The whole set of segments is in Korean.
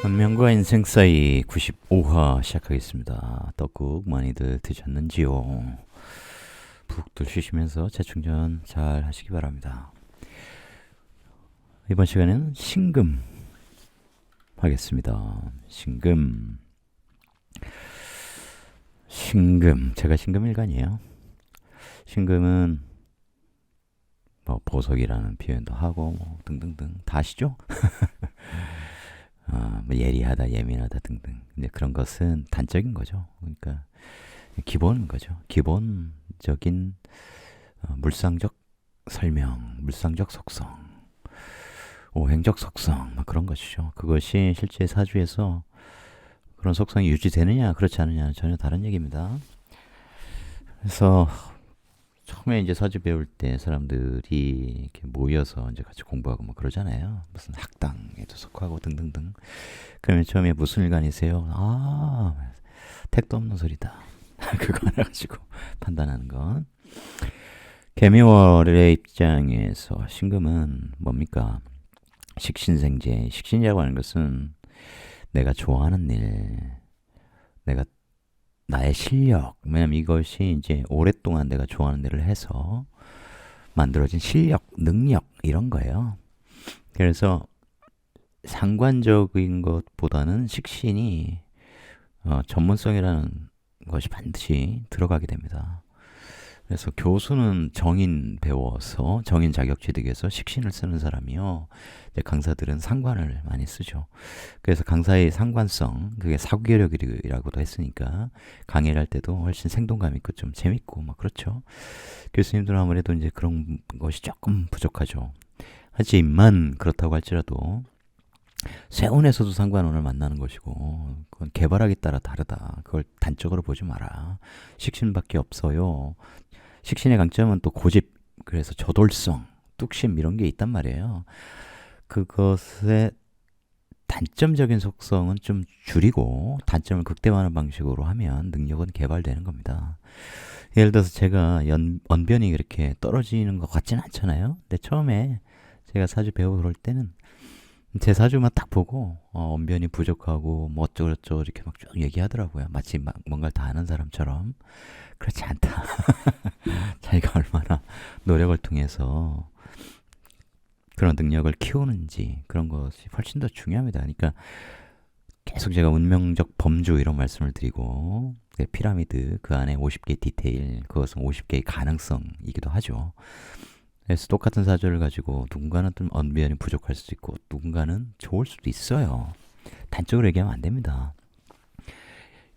운명과 인생 사이 95화 시작하겠습니다. 떡국 많이들 드셨는지요? 푹들 쉬시면서 재충전 잘 하시기 바랍니다. 이번 시간에는 신금 하겠습니다. 신금. 제가 신금일간이에요. 신금은 뭐 보석이라는 표현도 하고 뭐 등등등 다 아시죠? 뭐 예리하다, 예민하다 등등. 근데 그런 것은 단적인 거죠. 그러니까 기본인 거죠. 기본적인 물상적 설명, 물상적 속성, 오행적 속성, 뭐 그런 것이죠. 그것이 실제 사주에서 그런 속성이 유지되느냐, 그렇지 않느냐는 전혀 다른 얘기입니다. 그래서 처음에 이제 사주 배울 때 사람들이 이렇게 모여서 이제 같이 공부하고 뭐 그러잖아요. 무슨 학당에도 속하고 등등등. 그러면 처음에 무슨 일간이세요? 택도 없는 소리다. 그거 하나 가지고 판단하는 건. 개미월의 입장에서 신금은 뭡니까? 식신생재. 식신이라고 하는 것은 내가 좋아하는 일, 내가 나의 실력, 왜냐면 이것이 이제 오랫동안 내가 좋아하는 일을 해서 만들어진 실력, 능력 이런 거예요. 그래서 상관적인 것보다는 식신이 전문성이라는 것이 반드시 들어가게 됩니다. 그래서 교수는 정인 배워서 정인 자격 취득해서 식신을 쓰는 사람이요. 이제 강사들은 상관을 많이 쓰죠. 그래서 강사의 상관성, 그게 사고계력이라고도 했으니까 강의를 할 때도 훨씬 생동감 있고 좀 재밌고 막 그렇죠. 교수님들은 아무래도 이제 그런 것이 조금 부족하죠. 하지만 그렇다고 할지라도 세운에서도 상관원을 만나는 것이고 그건 개발하기 따라 다르다. 그걸 단적으로 보지 마라. 식신밖에 없어요. 식신의 강점은 또 고집, 그래서 저돌성, 뚝심 이런 게 있단 말이에요. 그것의 단점적인 속성은 좀 줄이고 단점을 극대화하는 방식으로 하면 능력은 개발되는 겁니다. 예를 들어서 제가 언변이 그렇게 떨어지는 것 같지는 않잖아요. 근데 처음에 제가 사주 배우고 그럴 때는 제 사주만 딱 보고 언변이 부족하고 뭐 어쩌고저쩌고 이렇게 막 쭉 얘기하더라고요. 마치 막 뭔가를 다 아는 사람처럼. 그렇지 않다. 자기가 얼마나 노력을 통해서 그런 능력을 키우는지 그런 것이 훨씬 더 중요합니다. 그러니까 계속 제가 운명적 범주 이런 말씀을 드리고 피라미드 그 안에 50개의 디테일, 그것은 50개의 가능성이기도 하죠. 그래서 똑같은 사주를 가지고 누군가는 좀 언변이 부족할 수도 있고 누군가는 좋을 수도 있어요. 단적으로 얘기하면 안 됩니다.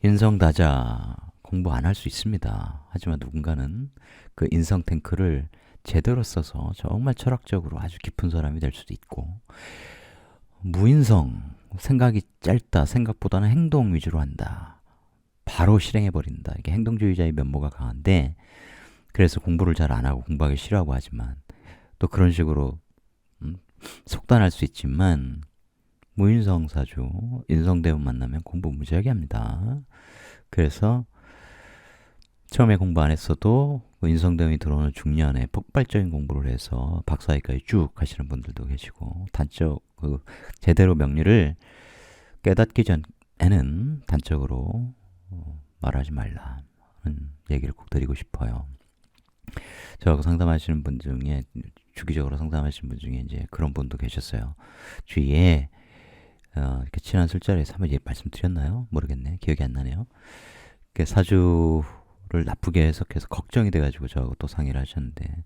인성다자 공부 안 할 수 있습니다. 하지만 누군가는 그 인성 탱크를 제대로 써서 정말 철학적으로 아주 깊은 사람이 될 수도 있고, 무인성, 생각이 짧다, 생각보다는 행동 위주로 한다, 바로 실행해버린다. 이게 행동주의자의 면모가 강한데, 그래서 공부를 잘 안 하고 공부하기 싫어하고 하지만 또 그런 식으로 속단할 수 있지만 무인성 사주, 인성대원 만나면 공부 무지하게 합니다. 그래서 처음에 공부 안 했어도 인성대원이 들어오는 중년에 폭발적인 공부를 해서 박사학위까지 쭉 하시는 분들도 계시고, 단적 제대로 명리를 깨닫기 전에는 단적으로 말하지 말라는 얘기를 꼭 드리고 싶어요. 저하고 상담하시는 분 중에, 주기적으로 상담하시는 분 중에 이제 그런 분도 계셨어요. 주위에 이렇게 친한 술자리에서 한번 말씀드렸나요? 모르겠네. 기억이 안 나네요. 사주를 나쁘게 해석해서 걱정이 돼가지고 저하고 또 상의를 하셨는데,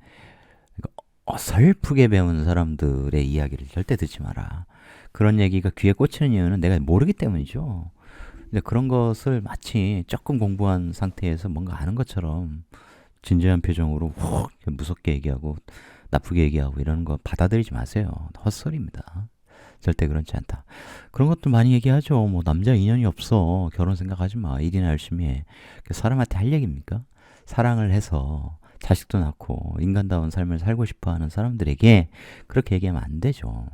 어설프게 배운 사람들의 이야기를 절대 듣지 마라. 그런 얘기가 귀에 꽂히는 이유는 내가 모르기 때문이죠. 근데 그런 것을 마치 조금 공부한 상태에서 뭔가 아는 것처럼 진지한 표정으로 훅 무섭게 얘기하고 나쁘게 얘기하고 이러는 거 받아들이지 마세요. 헛소리입니다. 절대 그렇지 않다. 그런 것도 많이 얘기하죠. 뭐 남자 인연이 없어, 결혼 생각하지 마, 일이나 열심히 해. 사람한테 할 얘기입니까? 사랑을 해서 자식도 낳고 인간다운 삶을 살고 싶어하는 사람들에게 그렇게 얘기하면 안 되죠.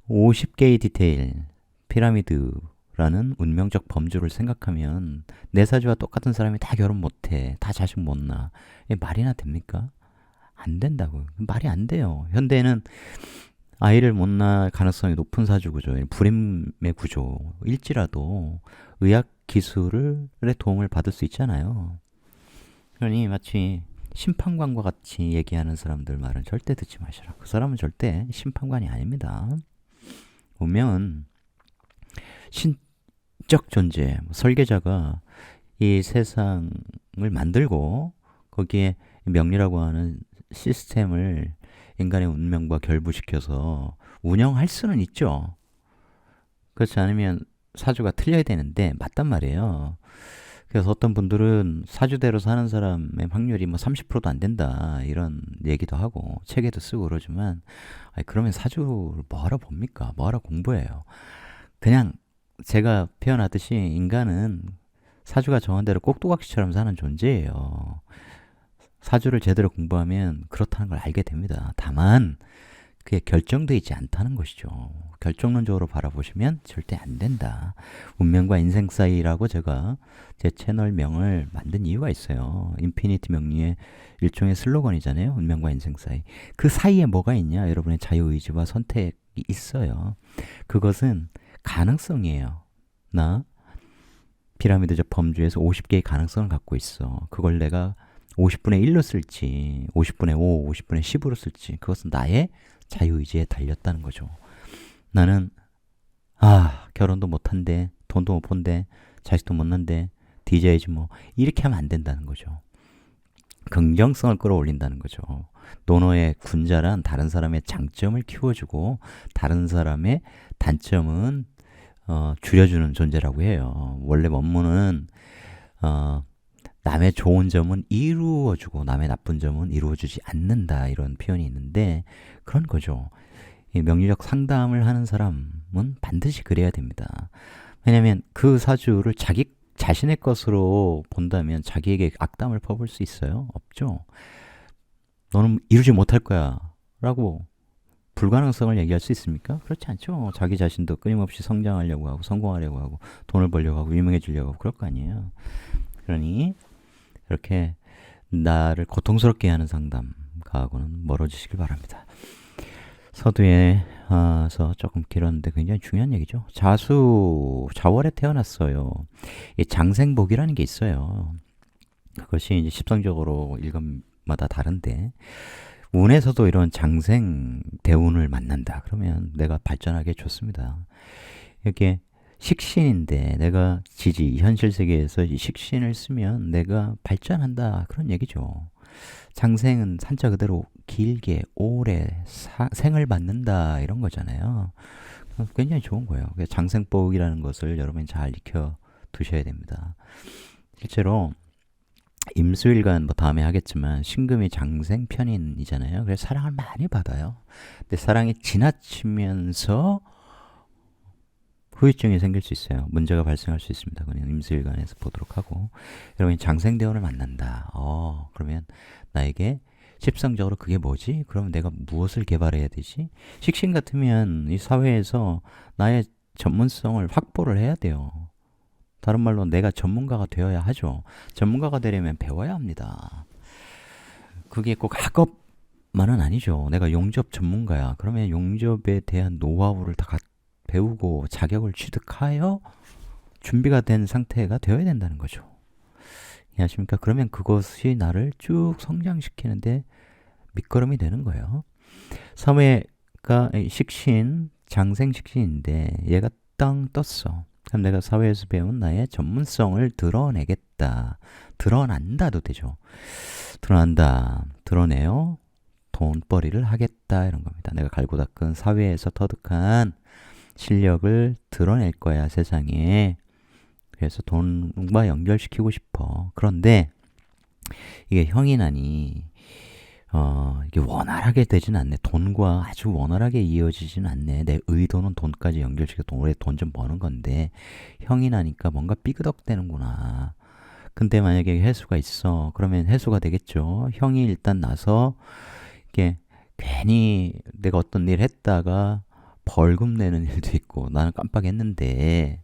50개의 디테일, 피라미드라는 운명적 범주를 생각하면 내 사주와 똑같은 사람이 다 결혼 못해, 다 자식 못 낳아, 이게 말이나 됩니까? 안 된다고요. 말이 안 돼요. 현대에는 아이를 못 낳을 가능성이 높은 사주 구조, 불임의 구조일지라도 의학 기술의 도움을 받을 수 있잖아요. 그러니 마치 심판관과 같이 얘기하는 사람들 말은 절대 듣지 마시라. 그 사람은 절대 심판관이 아닙니다. 보면 신적 존재, 설계자가 이 세상을 만들고 거기에 명리라고 하는 시스템을 인간의 운명과 결부시켜서 운영할 수는 있죠. 그렇지 않으면 사주가 틀려야 되는데 맞단 말이에요. 그래서 어떤 분들은 사주대로 사는 사람의 확률이 뭐 30%도 안 된다 이런 얘기도 하고 책에도 쓰고 그러지만 아니, 그러면 사주를 뭐하러 봅니까? 뭐하러 공부해요? 그냥 제가 표현하듯이 인간은 사주가 정한 대로 꼭두각시처럼 사는 존재예요. 사주를 제대로 공부하면 그렇다는 걸 알게 됩니다. 다만 그게 결정되어 있지 않다는 것이죠. 결정론적으로 바라보시면 절대 안 된다. 운명과 인생 사이라고 제가 제 채널명을 만든 이유가 있어요. 인피니티 명리의 일종의 슬로건이잖아요. 운명과 인생 사이. 그 사이에 뭐가 있냐? 여러분의 자유의지와 선택이 있어요. 그것은 가능성이에요. 나 피라미드적 범주에서 50개의 가능성을 갖고 있어. 그걸 내가 50분의 1로 쓸지, 50분의 5, 50분의 10으로 쓸지, 그것은 나의 자유의지에 달렸다는 거죠. 나는, 결혼도 못한대, 돈도 못 번대, 자식도 못 난대, DJ지 뭐, 이렇게 하면 안 된다는 거죠. 긍정성을 끌어올린다는 거죠. 노노의 군자란 다른 사람의 장점을 키워주고, 다른 사람의 단점은 줄여주는 존재라고 해요. 원래 원문은 남의 좋은 점은 이루어주고 남의 나쁜 점은 이루어주지 않는다 이런 표현이 있는데 그런 거죠. 이 명리적 상담을 하는 사람은 반드시 그래야 됩니다. 왜냐하면 그 사주를 자기 자신의 것으로 본다면 자기에게 악담을 퍼볼 수 있어요? 없죠. 너는 이루지 못할 거야 라고 불가능성을 얘기할 수 있습니까? 그렇지 않죠. 자기 자신도 끊임없이 성장하려고 하고 성공하려고 하고 돈을 벌려고 하고 유명해지려고 하고 그럴 거 아니에요. 그러니 이렇게 나를 고통스럽게 하는 상담가하고는 멀어지시길 바랍니다. 서두에서 조금 길었는데 굉장히 중요한 얘기죠. 자월에 태어났어요. 이 장생복이라는 게 있어요. 그것이 이제 십성적으로 일간마다 다른데 운에서도 이런 장생 대운을 만난다. 그러면 내가 발전하기 좋습니다. 이게 식신인데 내가 현실 세계에서 이 식신을 쓰면 내가 발전한다. 그런 얘기죠. 장생은 산자 그대로 길게 오래 생을 받는다 이런 거잖아요. 굉장히 좋은 거예요. 장생복이라는 것을 여러분이 잘 익혀 두셔야 됩니다. 실제로 임수일간 뭐 다음에 하겠지만 신금이 장생 편인이잖아요. 그래서 사랑을 많이 받아요. 근데 사랑이 지나치면서 후유증이 생길 수 있어요. 문제가 발생할 수 있습니다. 그냥 임수일간에서 보도록 하고 여러분이 장생대원을 만난다. 그러면 나에게 십상적으로 그게 뭐지? 그러면 내가 무엇을 개발해야 되지? 식신 같으면 이 사회에서 나의 전문성을 확보를 해야 돼요. 다른 말로 내가 전문가가 되어야 하죠. 전문가가 되려면 배워야 합니다. 그게 꼭 학업만은 아니죠. 내가 용접 전문가야. 그러면 용접에 대한 노하우를 다 배우고 자격을 취득하여 준비가 된 상태가 되어야 된다는 거죠. 이해하십니까? 그러면 그것이 나를 쭉 성장시키는데 밑거름이 되는 거예요. 사회가 식신, 장생식신인데 얘가 땅 떴어. 그럼 내가 사회에서 배운 나의 전문성을 드러내겠다. 드러난다도 되죠. 드러난다. 드러내요. 돈벌이를 하겠다. 이런 겁니다. 내가 갈고 닦은 사회에서 터득한 실력을 드러낼 거야, 세상에. 그래서 돈과 연결시키고 싶어. 그런데 이게 형이나니 이게 원활하게 되진 않네. 돈과 아주 원활하게 이어지진 않네. 내 의도는 돈까지 연결시켜 올해 돈 좀 버는 건데 형이 나니까 뭔가 삐그덕대는구나. 근데 만약에 해수가 있어. 그러면 해수가 되겠죠. 형이 일단 나서 이게 괜히 내가 어떤 일 했다가 벌금 내는 일도 있고 나는 깜빡했는데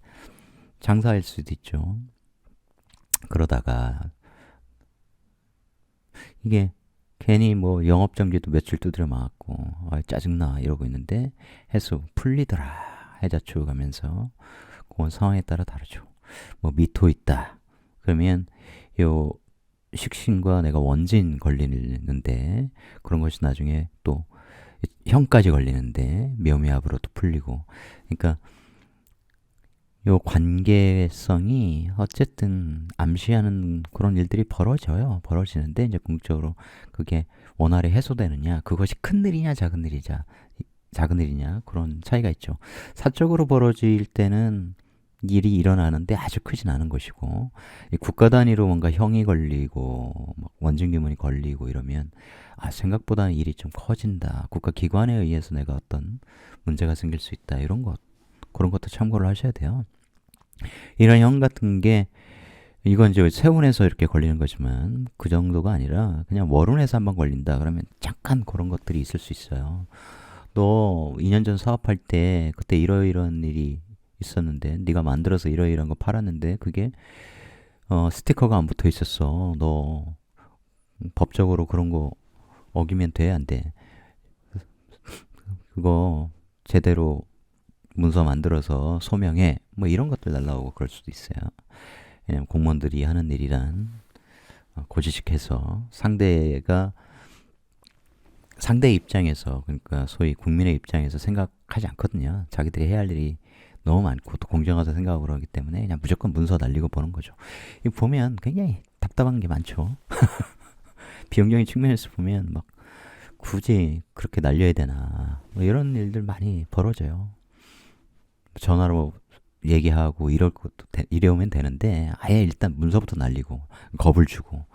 장사할 수도 있죠. 그러다가 이게 괜히 뭐 영업정지도 며칠 두드려 맞았고 짜증나 이러고 있는데 해수 풀리더라 해자초 가면서 그건 상황에 따라 다르죠. 뭐 미토 있다 그러면 요 식신과 내가 원진 걸리는데 그런 것이 나중에 또 형까지 걸리는데 묘미압으로 또 풀리고 그러니까 요 관계성이 어쨌든 암시하는 그런 일들이 벌어지는데 이제 궁극적으로 그게 원활히 해소되느냐 그것이 큰 일이냐 작은 일이냐 그런 차이가 있죠. 사적으로 벌어질 때는 일이 일어나는데 아주 크진 않은 것이고 국가 단위로 뭔가 형이 걸리고 원증기문이 걸리고 이러면 생각보다는 일이 좀 커진다. 국가 기관에 의해서 내가 어떤 문제가 생길 수 있다. 이런 것 그런 것도 참고를 하셔야 돼요. 이런 형 같은 게 이건 이제 세운에서 이렇게 걸리는 거지만 그 정도가 아니라 그냥 월운에서 한번 걸린다 그러면 잠깐 그런 것들이 있을 수 있어요. 너 2년 전 사업할 때 그때 이러이러한 일이 있었는데 네가 만들어서 이러이러한 거 팔았는데 그게 스티커가 안 붙어 있었어. 너 법적으로 그런 거 어기면 돼? 안 돼? 그거 제대로 문서 만들어서 소명해. 뭐 이런 것들 날라오고 그럴 수도 있어요. 왜냐면 공무원들이 하는 일이란 고지식해서 상대 입장에서 그러니까 소위 국민의 입장에서 생각하지 않거든요. 자기들이 해야 할 일이 너무 많고 또 공정하다 생각하고 그러기 때문에 그냥 무조건 문서 날리고 보는 거죠. 이 보면 굉장히 답답한 게 많죠. 비용적인 측면에서 보면 막 굳이 그렇게 날려야 되나 뭐 이런 일들 많이 벌어져요. 전화로 얘기하고 이래오면 되는데 아예 일단 문서부터 날리고 겁을 주고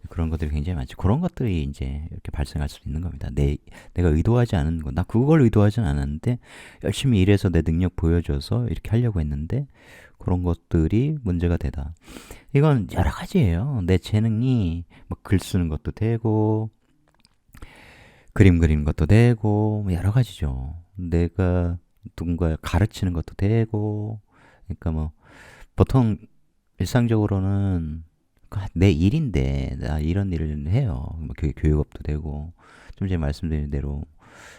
그런 것들이 굉장히 많죠. 그런 것들이 이제 이렇게 발생할 수 있는 겁니다. 내가 의도하지 않은 거, 나 그걸 의도하진 않았는데 열심히 일해서 내 능력 보여줘서 이렇게 하려고 했는데 그런 것들이 문제가 되다. 이건 여러 가지예요. 내 재능이 뭐 글 쓰는 것도 되고 그림 그리는 것도 되고 뭐 여러 가지죠. 내가 누군가 가르치는 것도 되고 그러니까 뭐 보통 일상적으로는 내 일인데 나 이런 일을 해요. 뭐 교육업도 되고 좀 전에 말씀드린 대로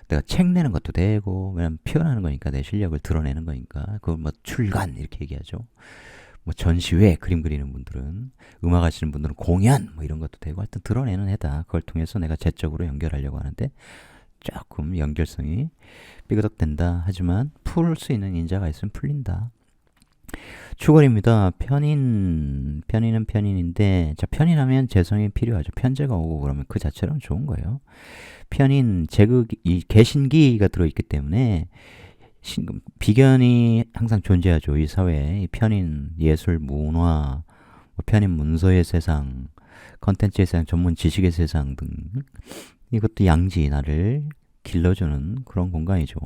내가 책 내는 것도 되고 왜냐면 표현하는 거니까 내 실력을 드러내는 거니까 그걸 뭐 출간 이렇게 얘기하죠. 뭐 전시회 그림 그리는 분들은 음악 하시는 분들은 공연 뭐 이런 것도 되고 하여튼 드러내는 해다. 그걸 통해서 내가 재적으로 연결하려고 하는데 조금 연결성이 삐그덕된다. 하지만 풀 수 있는 인자가 있으면 풀린다. 추월입니다. 편인은 편인인데, 자, 편인하면 재성이 필요하죠. 편제가 오고 그러면 그 자체로는 좋은 거예요. 편인, 이 개신기가 들어있기 때문에, 비견이 항상 존재하죠. 이 사회에. 편인, 예술, 문화, 편인 문서의 세상, 컨텐츠의 세상, 전문 지식의 세상 등, 이것도 양지, 나를 길러주는 그런 공간이죠.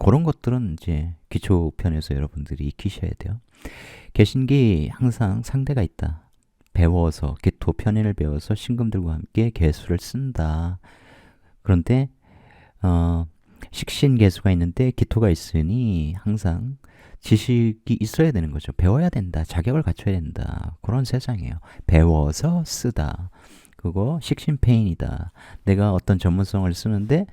그런 것들은 이제 기초편에서 여러분들이 익히셔야 돼요. 개신기 항상 상대가 있다. 배워서 기토 편인을 배워서 신금들과 함께 개수를 쓴다. 그런데 식신개수가 있는데 기토가 있으니 항상 지식이 있어야 되는 거죠. 배워야 된다. 자격을 갖춰야 된다. 그런 세상이에요. 배워서 쓰다. 그거 식신페인이다. 내가 어떤 전문성을 쓰는데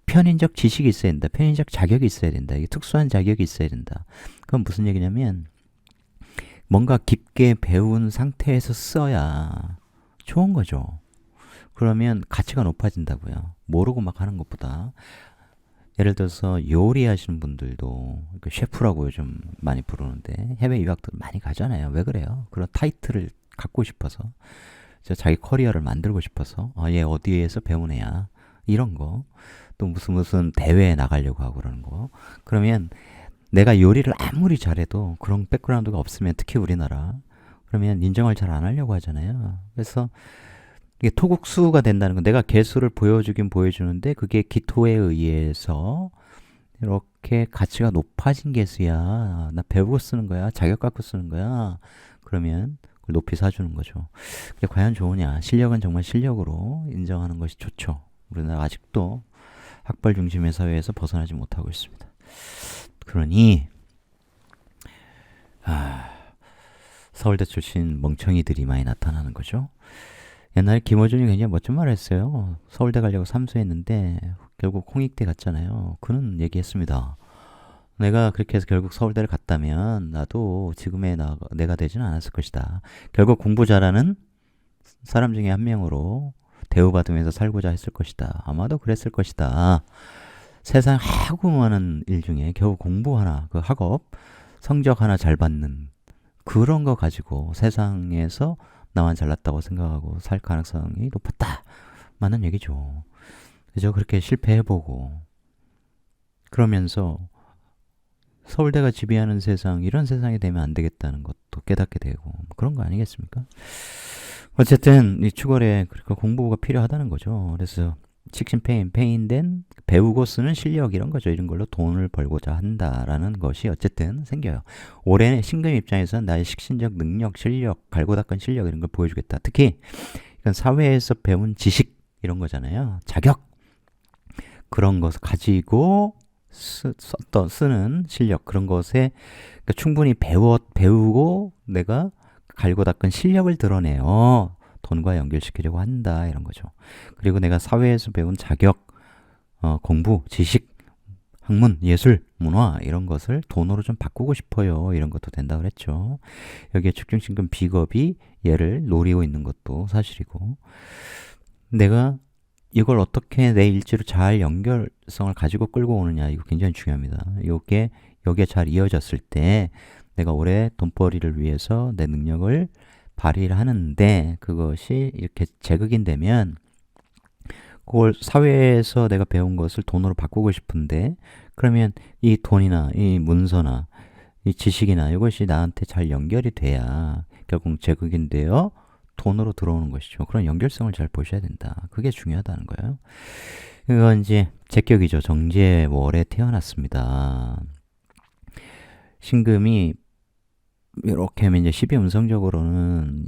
편인적 지식이 있어야 된다. 편인적 자격이 있어야 된다. 이게 특수한 자격이 있어야 된다. 그건 무슨 얘기냐면 뭔가 깊게 배운 상태에서 써야 좋은 거죠. 그러면 가치가 높아진다고요. 모르고 막 하는 것보다. 예를 들어서 요리하시는 분들도 셰프라고 요즘 많이 부르는데 해외 유학도 많이 가잖아요. 왜 그래요? 그런 타이틀을 갖고 싶어서 자기 커리어를 만들고 싶어서 얘 어디에서 배운 애야 이런 거 또 무슨 대회에 나가려고 하고 그러는 거 그러면 내가 요리를 아무리 잘해도 그런 백그라운드가 없으면 특히 우리나라 그러면 인정을 잘 안 하려고 하잖아요. 그래서 이게 토국수가 된다는 건 내가 개수를 보여주긴 보여주는데 그게 기토에 의해서 이렇게 가치가 높아진 개수야. 나 배우고 쓰는 거야. 자격 갖고 쓰는 거야. 그러면 그걸 높이 사주는 거죠. 그게 과연 좋으냐. 실력은 정말 실력으로 인정하는 것이 좋죠. 우리나라 아직도 학벌 중심의 사회에서 벗어나지 못하고 있습니다. 그러니 서울대 출신 멍청이들이 많이 나타나는 거죠. 옛날에 김어준이 굉장히 멋진 말을 했어요. 서울대 가려고 삼수했는데 결국 홍익대 갔잖아요. 그는 얘기했습니다. 내가 그렇게 해서 결국 서울대를 갔다면 나도 지금의 내가 되지는 않았을 것이다. 결국 공부 잘하는 사람 중에 한 명으로 대우받으면서 살고자 했을 것이다. 아마도 그랬을 것이다. 세상 하고 많은 일 중에 겨우 공부 하나, 그 학업, 성적 하나 잘 받는 그런 거 가지고 세상에서 나만 잘났다고 생각하고 살 가능성이 높았다. 맞는 얘기죠. 그죠? 그렇게 실패해보고 그러면서 서울대가 지배하는 세상, 이런 세상이 되면 안 되겠다는 것도 깨닫게 되고 뭐 그런 거 아니겠습니까? 어쨌든 이 추월에 그러니까 공부가 필요하다는 거죠. 그래서 식신페인 배우고 쓰는 실력 이런 거죠. 이런 걸로 돈을 벌고자 한다라는 것이 어쨌든 생겨요. 올해 신금 입장에서는 나의 식신적 능력, 실력, 갈고 닦은 실력 이런 걸 보여주겠다. 특히 이건 사회에서 배운 지식 이런 거잖아요. 자격 그런 것을 가지고 쓰는 실력 그런 것에 그러니까 충분히 배우고 내가 갈고 닦은 실력을 드러내요. 돈과 연결시키려고 한다 이런 거죠. 그리고 내가 사회에서 배운 자격, 공부, 지식, 학문, 예술, 문화 이런 것을 돈으로 좀 바꾸고 싶어요. 이런 것도 된다 그랬죠. 여기에 축중신금 비겁이 얘를 노리고 있는 것도 사실이고 내가 이걸 어떻게 내 일지로 잘 연결성을 가지고 끌고 오느냐 이거 굉장히 중요합니다. 여기에 잘 이어졌을 때 내가 올해 돈벌이를 위해서 내 능력을 발휘를 하는데 그것이 이렇게 재극인되면 그걸 사회에서 내가 배운 것을 돈으로 바꾸고 싶은데 그러면 이 돈이나 이 문서나 이 지식이나 이것이 나한테 잘 연결이 돼야 결국 재극인되어 돈으로 들어오는 것이죠. 그런 연결성을 잘 보셔야 된다. 그게 중요하다는 거예요. 이건 이제 제격이죠. 정제월에 태어났습니다. 신금이 이렇게 하면 이제 12운성적으로는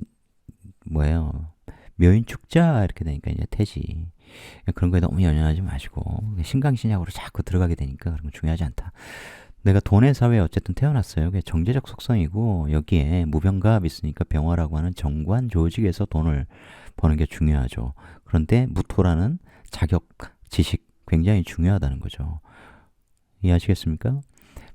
뭐예요? 묘인축자 이렇게 되니까 이제 태지. 그런 거에 너무 연연하지 마시고 신강신약으로 자꾸 들어가게 되니까 그런 건 중요하지 않다. 내가 돈의 사회에 어쨌든 태어났어요. 그게 정제적 속성이고 여기에 무병갑 있으니까 병화라고 하는 정관 조직에서 돈을 버는 게 중요하죠. 그런데 무토라는 자격, 지식 굉장히 중요하다는 거죠. 이해하시겠습니까?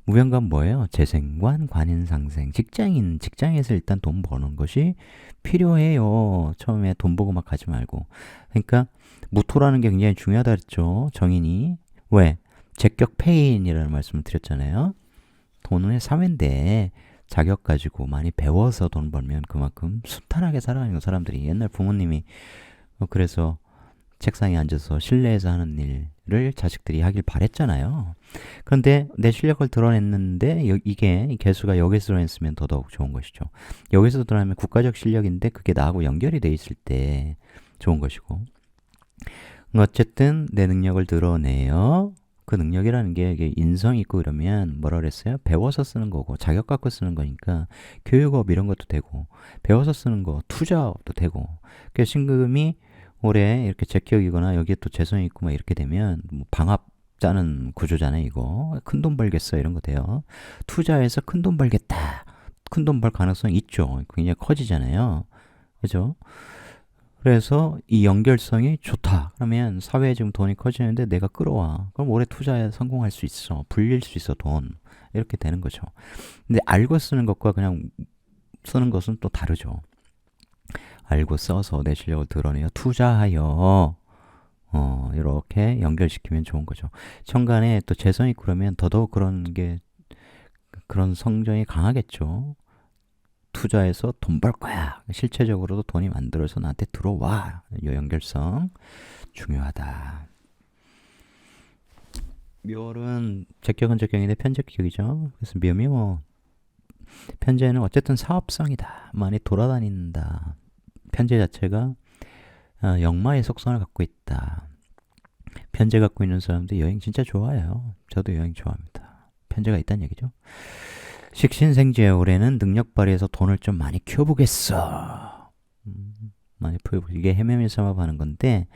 무병갑 뭐예요? 재생관, 관인상생, 직장에서 일단 돈 버는 것이 필요해요. 처음에 돈 보고 막 가지 말고. 그러니까 무토라는 게 굉장히 중요하다 그랬죠. 정인이. 왜? 제격 페인이라는 말씀을 드렸잖아요. 돈은 사회인데 자격 가지고 많이 배워서 돈 벌면 그만큼 순탄하게 살아가는 사람들이 옛날 부모님이 그래서 책상에 앉아서 실내에서 하는 일을 자식들이 하길 바랬잖아요. 그런데 내 실력을 드러냈는데 이게 개수가 여기서 드러냈으면 더더욱 좋은 것이죠. 여기서 드러내면 국가적 실력인데 그게 나하고 연결이 돼 있을 때 좋은 것이고 어쨌든 내 능력을 드러내요. 그 능력이라는 게 이게 인성이 있고 이러면 뭐라 그랬어요? 배워서 쓰는 거고 자격 갖고 쓰는 거니까 교육업 이런 것도 되고 배워서 쓰는 거 투자업도 되고 그래서 신금이 올해 이렇게 제격이거나 여기에 또 재성이 있고 막 이렇게 되면 뭐 방합 짜는 구조잖아요. 이거 큰 돈 벌겠어 이런 거 돼요. 투자해서 큰 돈 벌겠다. 큰 돈 벌 가능성이 있죠. 굉장히 커지잖아요. 그죠? 그래서 이 연결성이 좋다. 그러면 사회에 지금 돈이 커지는데 내가 끌어와. 그럼 올해 투자에 성공할 수 있어. 불릴 수 있어, 돈. 이렇게 되는 거죠. 근데 알고 쓰는 것과 그냥 쓰는 것은 또 다르죠. 알고 써서 내 실력을 드러내어 투자하여 이렇게 연결시키면 좋은 거죠. 천간에 또 재성이 그러면 더더욱 그런 성정이 강하겠죠. 투자해서 돈 벌 거야. 실체적으로도 돈이 만들어서 나한테 들어와. 이 연결성 중요하다. 묘월은 제격은 제격인데 편제격이죠. 그래서 묘 편제는 어쨌든 사업성이다. 많이 돌아다닌다. 편제 자체가 역마의 속성을 갖고 있다. 편제 갖고 있는 사람들 여행 진짜 좋아해요. 저도 여행 좋아합니다. 편제가 있다는 얘기죠. 식신생지의 올해는 능력 발휘해서 돈을 좀 많이 키워보겠어. 많이 이게 해매밀삼합 하는 건데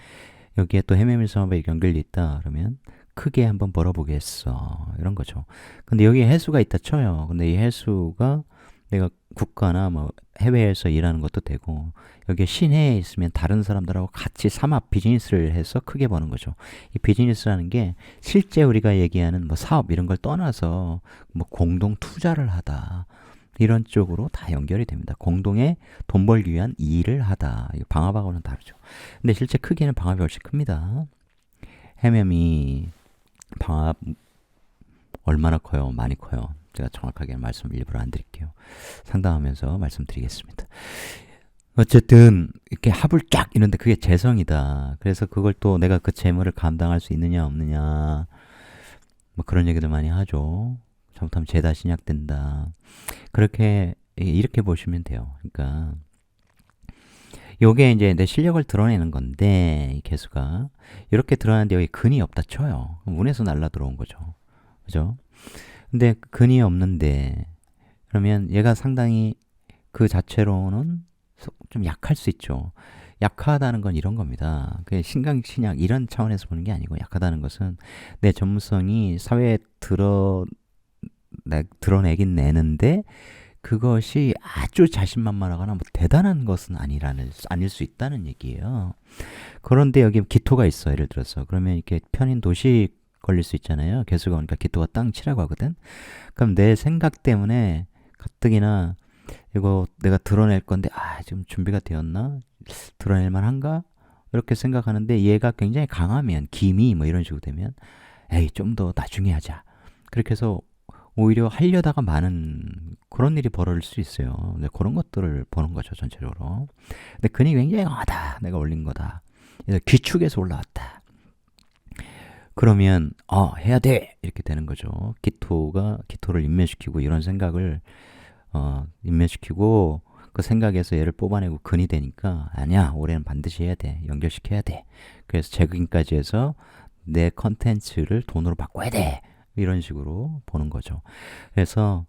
여기에 또 해매밀삼합에 연결이 있다 그러면 크게 한번 벌어보겠어 이런 거죠. 근데 여기에 해수가 있다 쳐요. 근데 이 해수가 내가 국가나 뭐 해외에서 일하는 것도 되고, 여기에 시내에 있으면 다른 사람들하고 같이 삼합 비즈니스를 해서 크게 버는 거죠. 이 비즈니스라는 게 실제 우리가 얘기하는 뭐 사업 이런 걸 떠나서 뭐 공동 투자를 하다, 이런 쪽으로 다 연결이 됩니다. 공동의 돈 벌기 위한 일을 하다. 이거 방합하고는 다르죠. 근데 실제 크기는 방합이 훨씬 큽니다. 해매미 방합 얼마나 커요? 많이 커요. 제가 정확하게 말씀을 일부러 안 드릴게요. 상담하면서 말씀드리겠습니다. 어쨌든 이렇게 합을 쫙 이런데 그게 재성이다. 그래서 그걸 또 내가 그 재물을 감당할 수 있느냐 없느냐 뭐 그런 얘기들 많이 하죠. 잘못하면 죄다 신약된다. 그렇게 이렇게 보시면 돼요. 그러니까 요게 이제 내 실력을 드러내는 건데, 이 개수가 이렇게 드러나는데 여기 근이 없다 쳐요. 그럼 운에서 날라 들어온 거죠. 그죠? 근데 근이 없는데, 그러면 얘가 상당히 그 자체로는 좀 약할 수 있죠. 약하다는 건 이런 겁니다. 그 신강신약 이런 차원에서 보는 게 아니고, 약하다는 것은 내 전문성이 사회에 드러내긴 내는데 그것이 아주 자신만만하거나 뭐 대단한 것은 아닐 수 있다는 얘기예요. 그런데 여기 기토가 있어. 예를 들어서 그러면 이렇게 편인 도시 걸릴 수 있잖아요. 개수가 오니까 기토가 땅 치라고 하거든. 그럼 내 생각 때문에 가뜩이나 이거 내가 드러낼 건데 지금 준비가 되었나? 드러낼 만한가? 이렇게 생각하는데 얘가 굉장히 강하면, 기미 뭐 이런 식으로 되면 에이 좀 더 나중에 하자. 그렇게 해서 오히려 하려다가 많은 그런 일이 벌어질 수 있어요. 네, 그런 것들을 보는 거죠, 전체적으로. 근데 근이 굉장히 강하다. 내가 올린 거다. 귀축에서 올라왔다. 그러면 해야 돼. 이렇게 되는 거죠. 기토를 인면시키고 이런 생각을 인면시키고 그 생각에서 얘를 뽑아내고 근이 되니까 아니야. 올해는 반드시 해야 돼. 연결시켜야 돼. 그래서 재근까지 해서 내 컨텐츠를 돈으로 바꿔야 돼. 이런 식으로 보는 거죠. 그래서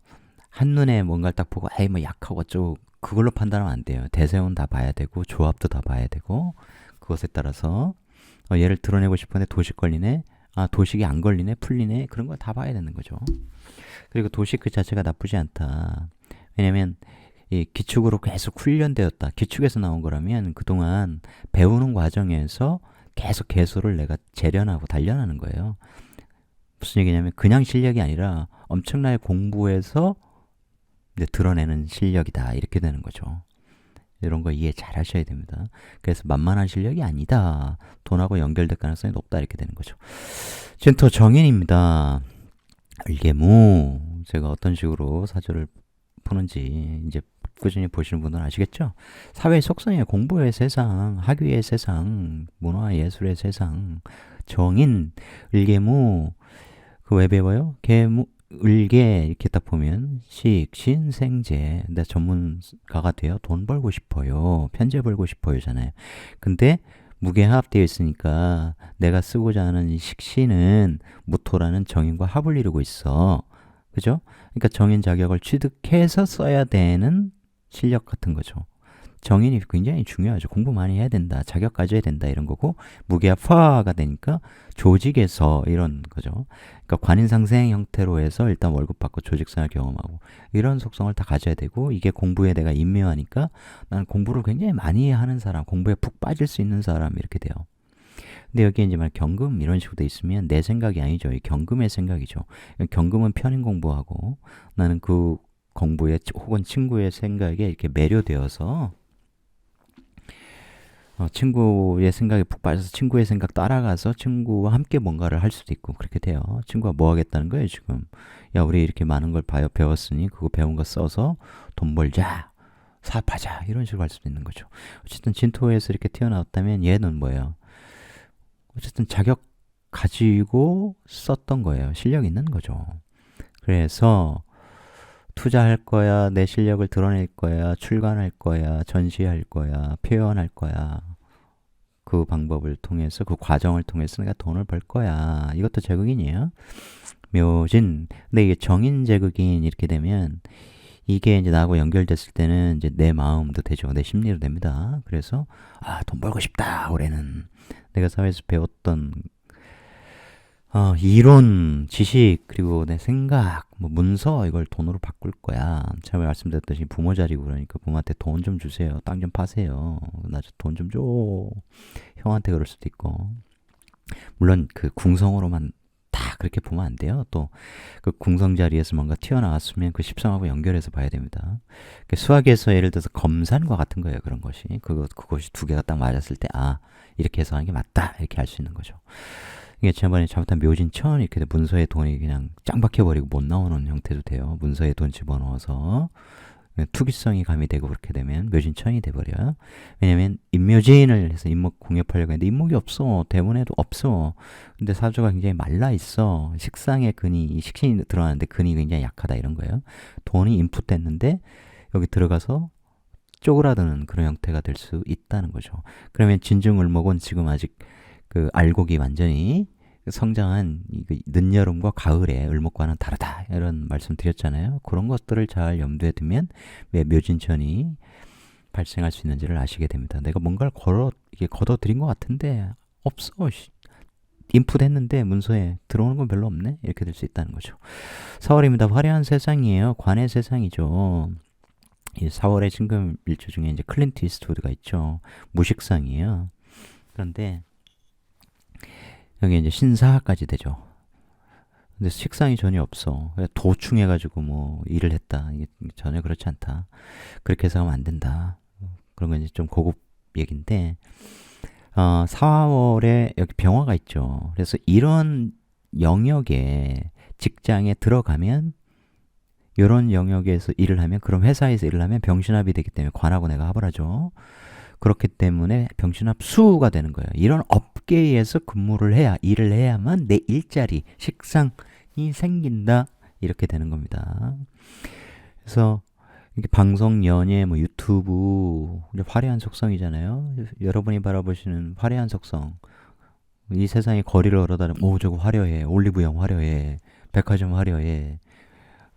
한눈에 뭔가를 딱 보고 뭐 약하고 어쩌고 그걸로 판단하면 안 돼요. 대세운 다 봐야 되고 조합도 다 봐야 되고, 그것에 따라서 얘를 드러내고 싶은데 도식 걸리네, 도식이 안 걸리네, 풀리네, 그런 걸 다 봐야 되는 거죠. 그리고 도식 그 자체가 나쁘지 않다. 왜냐면 이 기축으로 계속 훈련되었다. 기축에서 나온 거라면 그동안 배우는 과정에서 계속 개수를 내가 재련하고 단련하는 거예요. 무슨 얘기냐면 그냥 실력이 아니라 엄청나게 공부해서 이제 드러내는 실력이다. 이렇게 되는 거죠. 이런 거 이해 잘 하셔야 됩니다. 그래서 만만한 실력이 아니다. 돈하고 연결될 가능성이 높다. 이렇게 되는 거죠. 진토 정인입니다. 일개무. 제가 어떤 식으로 사주를 푸는지 이제 꾸준히 보시는 분들은 아시겠죠? 사회 속성의 공부의 세상, 학위의 세상, 문화예술의 세상, 정인, 일개무, 그 왜 배워요? 개무, 을개 이렇게 딱 보면 신, 생재. 나 전문가가 되어 돈 벌고 싶어요. 편제 벌고 싶어요잖아요. 근데 무게합되어 있으니까 내가 쓰고자 하는 이 식신은 무토라는 정인과 합을 이루고 있어. 그죠? 그러니까 정인 자격을 취득해서 써야 되는 실력 같은 거죠. 정인이 굉장히 중요하죠. 공부 많이 해야 된다. 자격 가져야 된다. 이런 거고, 무게합화가 되니까 조직에서 이런 거죠. 그러니까 관인상생 형태로 해서 일단 월급 받고 조직생활 경험하고 이런 속성을 다 가져야 되고, 이게 공부에 내가 임묘하니까 나는 공부를 굉장히 많이 하는 사람, 공부에 푹 빠질 수 있는 사람 이렇게 돼요. 근데 여기에 이제 경금 이런 식으로 돼 있으면 내 생각이 아니죠. 이 경금의 생각이죠. 경금은 편인 공부하고 나는 그 공부에 혹은 친구의 생각에 이렇게 매료되어서 친구의 생각에 푹 빠져서 친구의 생각 따라가서 친구와 함께 뭔가를 할 수도 있고 그렇게 돼요. 친구가 뭐 하겠다는 거예요, 지금. 야, 우리 이렇게 많은 걸 배웠으니 그거 배운 거 써서 돈 벌자. 사업하자. 이런 식으로 할 수도 있는 거죠. 어쨌든 진토에서 이렇게 튀어나왔다면 얘는 뭐예요? 어쨌든 자격 가지고 썼던 거예요. 실력 있는 거죠. 그래서 투자할 거야, 내 실력을 드러낼 거야, 출간할 거야, 전시할 거야, 표현할 거야. 그 방법을 통해서, 그 과정을 통해서 내가 돈을 벌 거야. 이것도 제극인이에요. 묘진. 근데 이게 정인 제극인 이렇게 되면 이게 이제 나하고 연결됐을 때는 이제 내 마음도 되죠. 내 심리도 됩니다. 그래서 돈 벌고 싶다. 올해는 내가 사회에서 배웠던 이론, 지식, 그리고 내 생각, 뭐 문서 이걸 돈으로 바꿀 거야. 처음에 말씀드렸듯이 부모 자리고 그러니까 부모한테 돈 좀 주세요. 땅 좀 파세요. 나 돈 좀 줘. 형한테 그럴 수도 있고. 물론 그 궁성으로만 다 그렇게 보면 안 돼요. 또 그 궁성 자리에서 뭔가 튀어나왔으면 그 십성하고 연결해서 봐야 됩니다. 그 수학에서 예를 들어서 검산과 같은 거예요. 그런 것이. 그것이 두 개가 딱 맞았을 때, 이렇게 해석하는 게 맞다. 이렇게 할 수 있는 거죠. 이게 지난번에 잘못한 묘진천 이렇게 문서에 돈이 그냥 짱 박혀버리고 못 나오는 형태도 돼요. 문서에 돈 집어넣어서 투기성이 가미되고 그렇게 되면 묘진천이 돼버려요. 왜냐면 임묘진을 해서 임목 공협하려고 했는데 임목이 없어. 대문에도 없어. 근데 사주가 굉장히 말라 있어. 식상에 근이, 식신이 들어가는데 근이 굉장히 약하다 이런 거예요. 돈이 인풋됐는데 여기 들어가서 쪼그라드는 그런 형태가 될 수 있다는 거죠. 그러면 진중을목은 지금 아직 그 알곡이 완전히 성장한 늦여름과 가을의 을목과는 다르다 이런 말씀 드렸잖아요. 그런 것들을 잘 염두에 두면 왜 묘진천이 발생할 수 있는지를 아시게 됩니다. 내가 뭔가를 이게 걷어들인 것 같은데 없어. 인풋했는데 문서에 들어오는 건 별로 없네. 이렇게 될 수 있다는 거죠. 4월입니다. 화려한 세상이에요. 관의 세상이죠. 이 4월의 신금 일주 중에 이제 클린트 이스트우드가 있죠. 무식상이에요. 그런데 여기 이제 신사까지 되죠. 근데 식상이 전혀 없어. 도충해가지고 뭐 일을 했다. 이게 전혀 그렇지 않다. 그렇게 해서 하면 안 된다. 그런 건 이제 좀 고급 얘기인데, 4월에 여기 병화가 있죠. 그래서 이런 영역에 직장에 들어가면, 이런 영역에서 일을 하면, 그럼 회사에서 일을 하면 병신합이 되기 때문에 관하고 내가 합을 하죠. 그렇기 때문에 병신합 수가 되는 거예요. 이런 업계에서 근무를 해야, 일을 해야만 내 일자리, 식상이 생긴다. 이렇게 되는 겁니다. 그래서 이게 방송, 연예, 뭐 유튜브, 화려한 속성이잖아요. 여러분이 바라보시는 화려한 속성. 이 세상에 거리를 걸어다니면, 오, 저거 화려해. 올리브영 화려해. 백화점 화려해.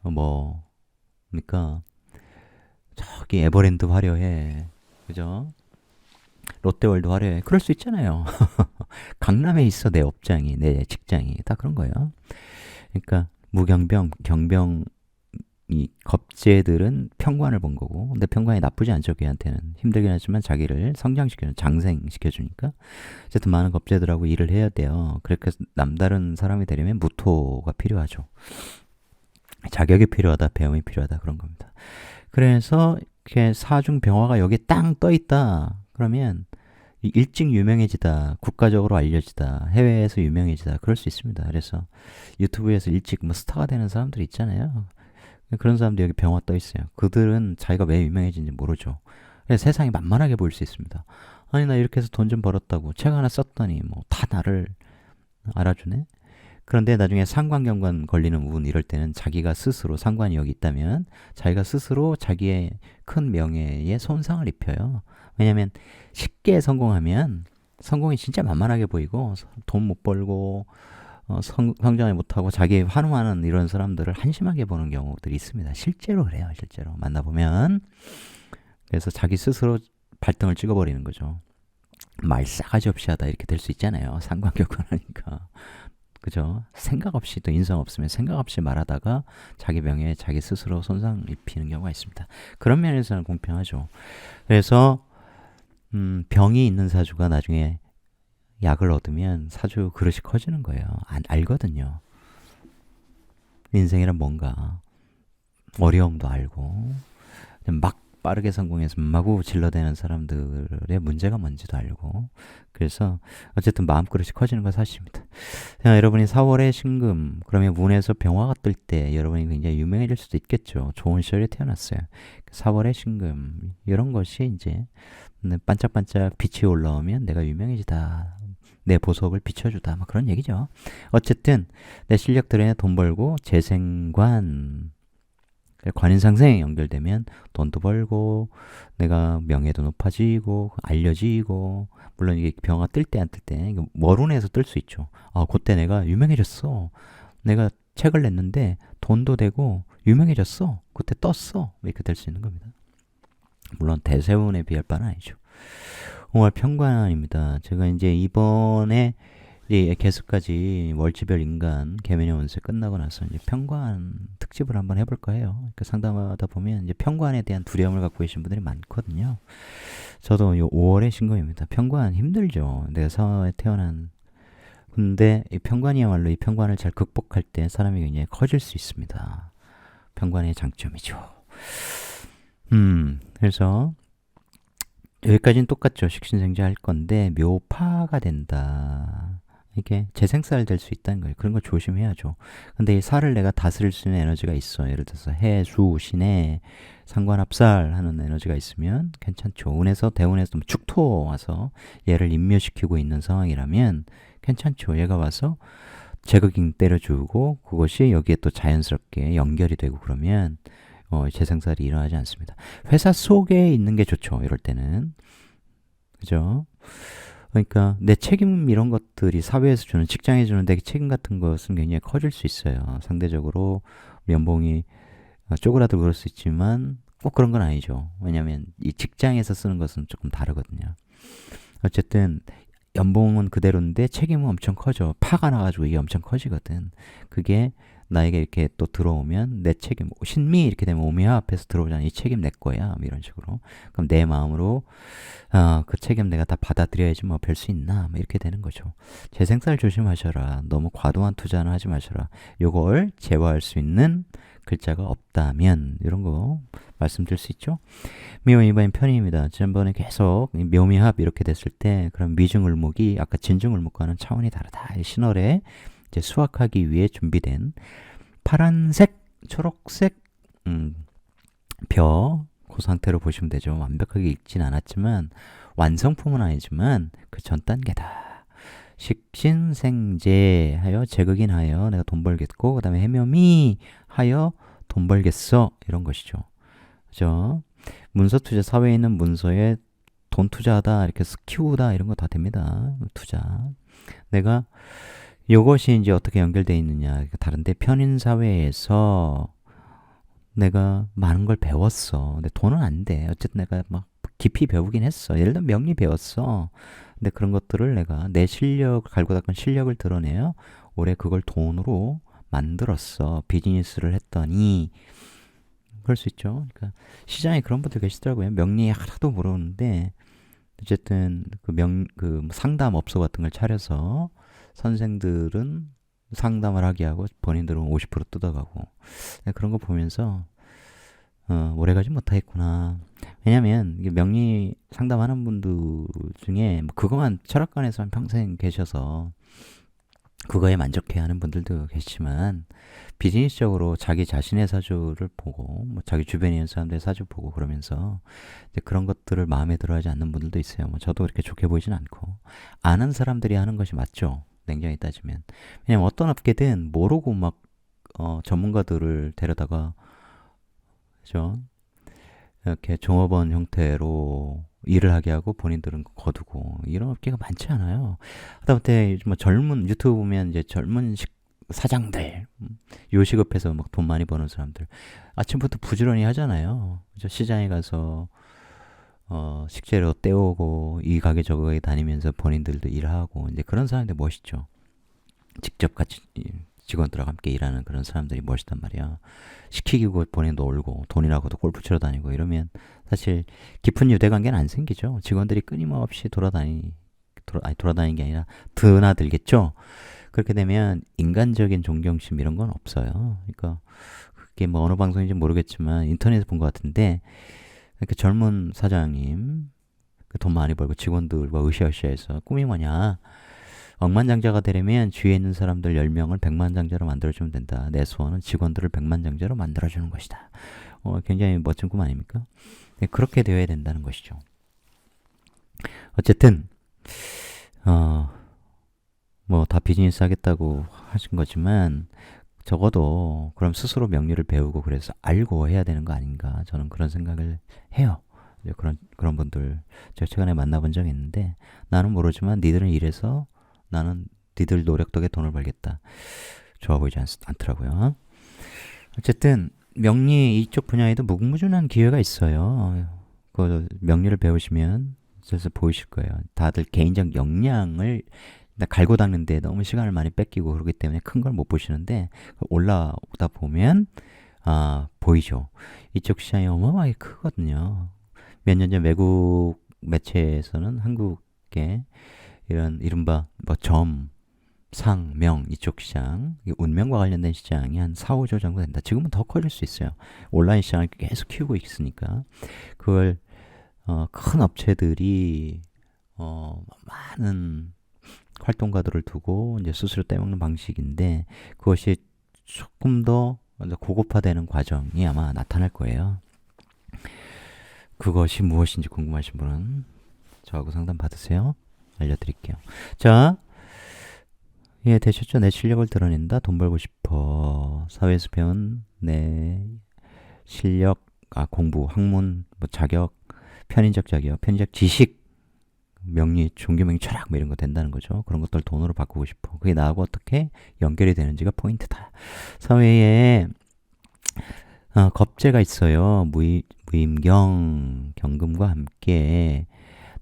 그러니까 저기 에버랜드 화려해. 그죠? 롯데월드 화려해. 그럴 수 있잖아요. 강남에 있어 내 업장이, 내 직장이. 다 그런 거예요. 그러니까 무경병, 경병, 이 겁재들은 평관을 본 거고, 근데 평관이 나쁘지 않죠. 걔한테는 힘들긴 하지만 자기를 성장시켜주는, 장생시켜주니까. 어쨌든 많은 겁재들하고 일을 해야 돼요. 그렇게 남다른 사람이 되려면 무토가 필요하죠. 자격이 필요하다, 배움이 필요하다, 그런 겁니다. 그래서 이렇게 사중 병화가 여기에 땅 떠 있다. 그러면 일찍 유명해지다, 국가적으로 알려지다, 해외에서 유명해지다, 그럴 수 있습니다. 그래서 유튜브에서 일찍 뭐 스타가 되는 사람들이 있잖아요. 그런 사람들 여기 병화 떠 있어요. 그들은 자기가 왜 유명해진지 모르죠. 그래서 세상이 만만하게 보일 수 있습니다. 아니, 나 이렇게 해서 돈 좀 벌었다고 책 하나 썼더니 뭐 다 나를 알아주네. 그런데 나중에 상관경관 걸리는 부분 이럴 때는 자기가 스스로, 상관이 여기 있다면 자기가 스스로 자기의 큰 명예에 손상을 입혀요. 왜냐면 쉽게 성공하면 성공이 진짜 만만하게 보이고 돈 못 벌고 성장을 못하고 자기 환호하는 이런 사람들을 한심하게 보는 경우들이 있습니다. 실제로 그래요. 실제로 만나보면. 그래서 자기 스스로 발등을 찍어버리는 거죠. 말 싸가지 없이 하다 이렇게 될 수 있잖아요. 상관격언하니까. 그죠? 생각 없이, 또 인성 없으면 생각 없이 말하다가 자기 명예에 자기 스스로 손상 입히는 경우가 있습니다. 그런 면에서는 공평하죠. 그래서 병이 있는 사주가 나중에 약을 얻으면 사주 그릇이 커지는 거예요. 알거든요. 인생이란 뭔가 어려움도 알고 막 빠르게 성공해서 마구 질러대는 사람들의 문제가 뭔지도 알고, 그래서 어쨌든 마음그릇이 커지는 건 사실입니다. 여러분이 4월에 신금, 그러면 운에서 병화가 뜰 때 여러분이 굉장히 유명해질 수도 있겠죠. 좋은 시절에 태어났어요. 4월에 신금, 이런 것이 이제 반짝반짝 빛이 올라오면 내가 유명해지다, 내 보석을 비춰주다, 막 그런 얘기죠. 어쨌든 내 실력 들에 돈 벌고 재생관, 관인상생에 연결되면 돈도 벌고 내가 명예도 높아지고 알려지고, 물론 이게 병화 뜰 때 안 뜰 때 월운에서 뜰 수 있죠. 그때 내가 유명해졌어. 내가 책을 냈는데 돈도 되고 유명해졌어. 그때 떴어. 이렇게 될 수 있는 겁니다. 물론 대세운에 비할 바는 아니죠. 5월 평관입니다. 제가 이제 이번에 이 개수까지 월지별 인간 개면의 운세 끝나고 나서 이제 편관 특집을 한번 해볼까 해요. 그러니까 상담하다 보면 이제 편관에 대한 두려움을 갖고 계신 분들이 많거든요. 저도 이 5월의 신금입니다. 편관 힘들죠. 내가 사회에 태어난 근데 이 편관이야말로 이 편관을 잘 극복할 때 사람이 굉장히 커질 수 있습니다. 편관의 장점이죠. 그래서 여기까지는 똑같죠. 식신생재 할 건데 묘파가 된다. 이게 재생살 될 수 있다는 거예요. 그런 거 조심해야죠. 근데 이 살을 내가 다스릴 수 있는 에너지가 있어. 예를 들어서 해, 수, 신해, 상관합살 하는 에너지가 있으면 괜찮죠. 운에서 대운에서 축토 와서 얘를 인묘시키고 있는 상황이라면 괜찮죠. 얘가 와서 제극인 때려주고 그것이 여기에 또 자연스럽게 연결이 되고 그러면 재생살이 일어나지 않습니다. 회사 속에 있는 게 좋죠. 이럴 때는. 그죠? 그러니까 내 책임 이런 것들이 사회에서 주는 직장에 주는 내 책임 같은 것은 굉장히 커질 수 있어요. 상대적으로 연봉이 쪼그라들고 그럴 수 있지만 꼭 그런 건 아니죠. 왜냐하면 이 직장에서 쓰는 것은 조금 다르거든요. 어쨌든 연봉은 그대로인데 책임은 엄청 커져. 파가 나가지고 이게 엄청 커지거든. 그게 나에게 이렇게 또 들어오면 내 책임, 신미 이렇게 되면 오미야 앞에서 들어오잖아. 이 책임 내 거야. 뭐 이런 식으로. 그럼 내 마음으로 그 책임 내가 다 받아들여야지 뭐 별 수 있나. 뭐 이렇게 되는 거죠. 재생살 조심하셔라. 너무 과도한 투자는 하지 마셔라. 요걸 제어할 수 있는 글자가 없다면 이런 거 말씀드릴 수 있죠. 미오이바인 편입니다. 지난번에 계속 묘미합 이렇게 됐을 때 그런 미중을목이 아까 진중을목과는 차원이 다르다. 신월에 이제 수확하기 위해 준비된 파란색, 초록색 그 상태로 보시면 되죠. 완벽하게 읽진 않았지만 완성품은 아니지만 그 전 단계다. 식신생재 하여 제극인 하여 내가 돈 벌겠고 그 다음에 해묘미 하여 돈 벌겠어 이런 것이죠. 그죠? 문서 투자 사회에 있는 문서에 돈 투자하다 이렇게 키우다 이런 거 다 됩니다. 투자. 내가 이것이 이제 어떻게 연결되어 있느냐. 다른데 편인 사회에서 내가 많은 걸 배웠어. 근데 돈은 안 돼. 어쨌든 내가 막 깊이 배우긴 했어. 예를 들면 명리 배웠어. 근데 그런 것들을 내가 내 실력, 갈고 닦은 실력을 드러내요. 올해 그걸 돈으로 만들었어. 비즈니스를 했더니 그럴 수 있죠. 그러니까 시장에 그런 분들 계시더라고요. 명리 하나도 모르는데 어쨌든 그 상담업소 같은 걸 차려서 선생들은 상담을 하게 하고 본인들은 50% 뜯어가고 그런 거 보면서 오래가지 못하겠구나. 왜냐면 이게 명리 상담하는 분들 중에 뭐 그거만 철학관에서만 평생 계셔서 그거에 만족해 하는 분들도 계시지만 비즈니스적으로 자기 자신의 사주를 보고 뭐 자기 주변에 있는 사람들의 사주 보고 그러면서 이제 그런 것들을 마음에 들어하지 않는 분들도 있어요. 뭐 저도 그렇게 좋게 보이진 않고 아는 사람들이 하는 것이 맞죠. 냉정히 따지면. 왜냐면 어떤 업계든 모르고 막 전문가들을 데려다가 그죠? 이렇게 종업원 형태로 일을 하게 하고 본인들은 거두고 이런 업계가 많지 않아요. 하다못해 뭐 젊은 유튜브 보면 이제 젊은 사장들 요식업해서 막 돈 많이 버는 사람들 아침부터 부지런히 하잖아요. 그죠? 시장에 가서 식재료 떼오고 이 가게 저 가게 다니면서 본인들도 일하고 이제 그런 사람들 멋있죠. 직접 같이 직원들하고 함께 일하는 그런 사람들이 멋있단 말이야. 시키고 본인 놀고 돈이라고도 골프 치러 다니고 이러면 사실 깊은 유대관계는 안 생기죠. 직원들이 끊임없이 돌아다니는 게 아니라 드나들겠죠. 그렇게 되면 인간적인 존경심 이런 건 없어요. 그러니까 그게 뭐 어느 방송인지 모르겠지만 인터넷에서 본 것 같은데 이렇게 젊은 사장님 돈 많이 벌고 직원들과 으쌰으쌰해서 꿈이 뭐냐. 억만장자가 되려면 주위에 있는 사람들 10명을 백만장자로 만들어주면 된다. 내 소원은 직원들을 백만장자로 만들어주는 것이다. 굉장히 멋진 꿈 아닙니까? 네, 그렇게 되어야 된다는 것이죠. 어쨌든 뭐 다 비즈니스 하겠다고 하신 거지만 적어도 그럼 스스로 명리를 배우고 그래서 알고 해야 되는 거 아닌가 저는 그런 생각을 해요. 그런 분들 제가 최근에 만나본 적이 있는데 나는 모르지만 니들은 이래서 나는 니들 노력 덕에 돈을 벌겠다. 좋아 보이지 않더라고요. 어쨌든 명리 이쪽 분야에도 무궁무진한 기회가 있어요. 그 명리를 배우시면 그래서 보이실 거예요. 다들 개인적 역량을 갈고 닦는데 너무 시간을 많이 뺏기고 그러기 때문에 큰 걸 못 보시는데 올라오다 보면 보이죠. 이쪽 시장이 어마어마하게 크거든요. 몇 년 전 외국 매체에서는 한국의 이런 이른바 뭐 점, 상, 명 이쪽 시장, 운명과 관련된 시장이 한 4, 5조 정도 된다. 지금은 더 커질 수 있어요. 온라인 시장을 계속 키우고 있으니까 그걸 큰 업체들이 많은 활동가들을 두고 이제 수수료 떼먹는 방식인데 그것이 조금 더 고급화되는 과정이 아마 나타날 거예요. 그것이 무엇인지 궁금하신 분은 저하고 상담 받으세요. 알려드릴게요. 자, 이해되셨죠? 내 실력을 드러낸다. 돈 벌고 싶어. 사회에서 배운 내 실력, 공부, 학문, 뭐 자격, 편인적 자격, 편인적 지식, 명리, 종교, 명리, 철학 뭐 이런 거 된다는 거죠. 그런 것들 돈으로 바꾸고 싶어. 그게 나하고 어떻게 연결이 되는지가 포인트다. 사회에 겁재가 있어요. 무임경, 경금과 함께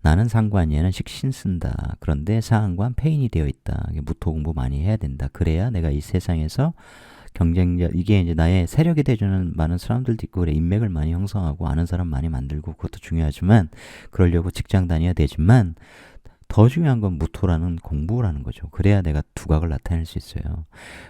나는 상관, 얘는 식신 쓴다. 그런데 상관 폐인이 되어 있다. 무토 공부 많이 해야 된다. 그래야 내가 이 세상에서 경쟁자, 이게 이제 나의 세력이 돼주는 많은 사람들도 있고, 그래. 인맥을 많이 형성하고, 아는 사람 많이 만들고, 그것도 중요하지만, 그러려고 직장 다녀야 되지만, 더 중요한 건 무토라는 공부라는 거죠. 그래야 내가 두각을 나타낼 수 있어요.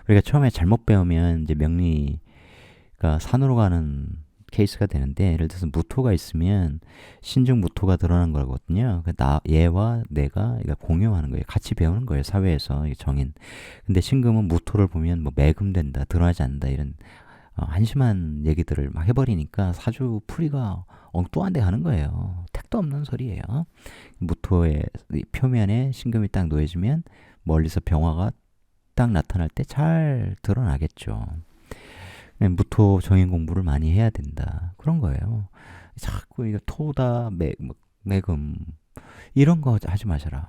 우리가 처음에 잘못 배우면, 이제 명리가 산으로 가는 케이스가 되는데, 예를 들어서 무토가 있으면 신중 무토가 드러난 거거든요. 얘와 내가 공유하는 거예요. 같이 배우는 거예요. 사회에서 정인. 근데 신금은 무토를 보면 뭐 매금된다, 드러나지 않는다 이런 한심한 얘기들을 막 해버리니까 사주 풀이가 엉뚱한 데 가는 거예요. 택도 없는 소리예요. 무토의 표면에 신금이 딱 놓여지면 멀리서 병화가 딱 나타날 때 잘 드러나겠죠. 무토 정인 공부를 많이 해야 된다. 그런 거예요. 자꾸 이거 토다, 매금 이런 거 하지 마셔라.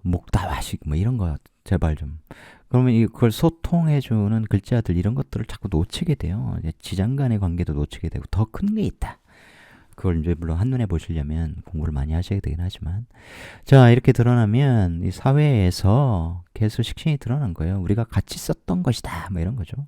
목다 와식 뭐 이런 거 제발 좀. 그러면 그걸 소통해주는 글자들 이런 것들을 자꾸 놓치게 돼요. 지장 간의 관계도 놓치게 되고 더 큰 게 있다. 그걸 이제 물론 한눈에 보시려면 공부를 많이 하셔야 되긴 하지만, 자, 이렇게 드러나면 이 사회에서 계속 식신이 드러난 거예요. 우리가 같이 썼던 것이다 뭐 이런 거죠.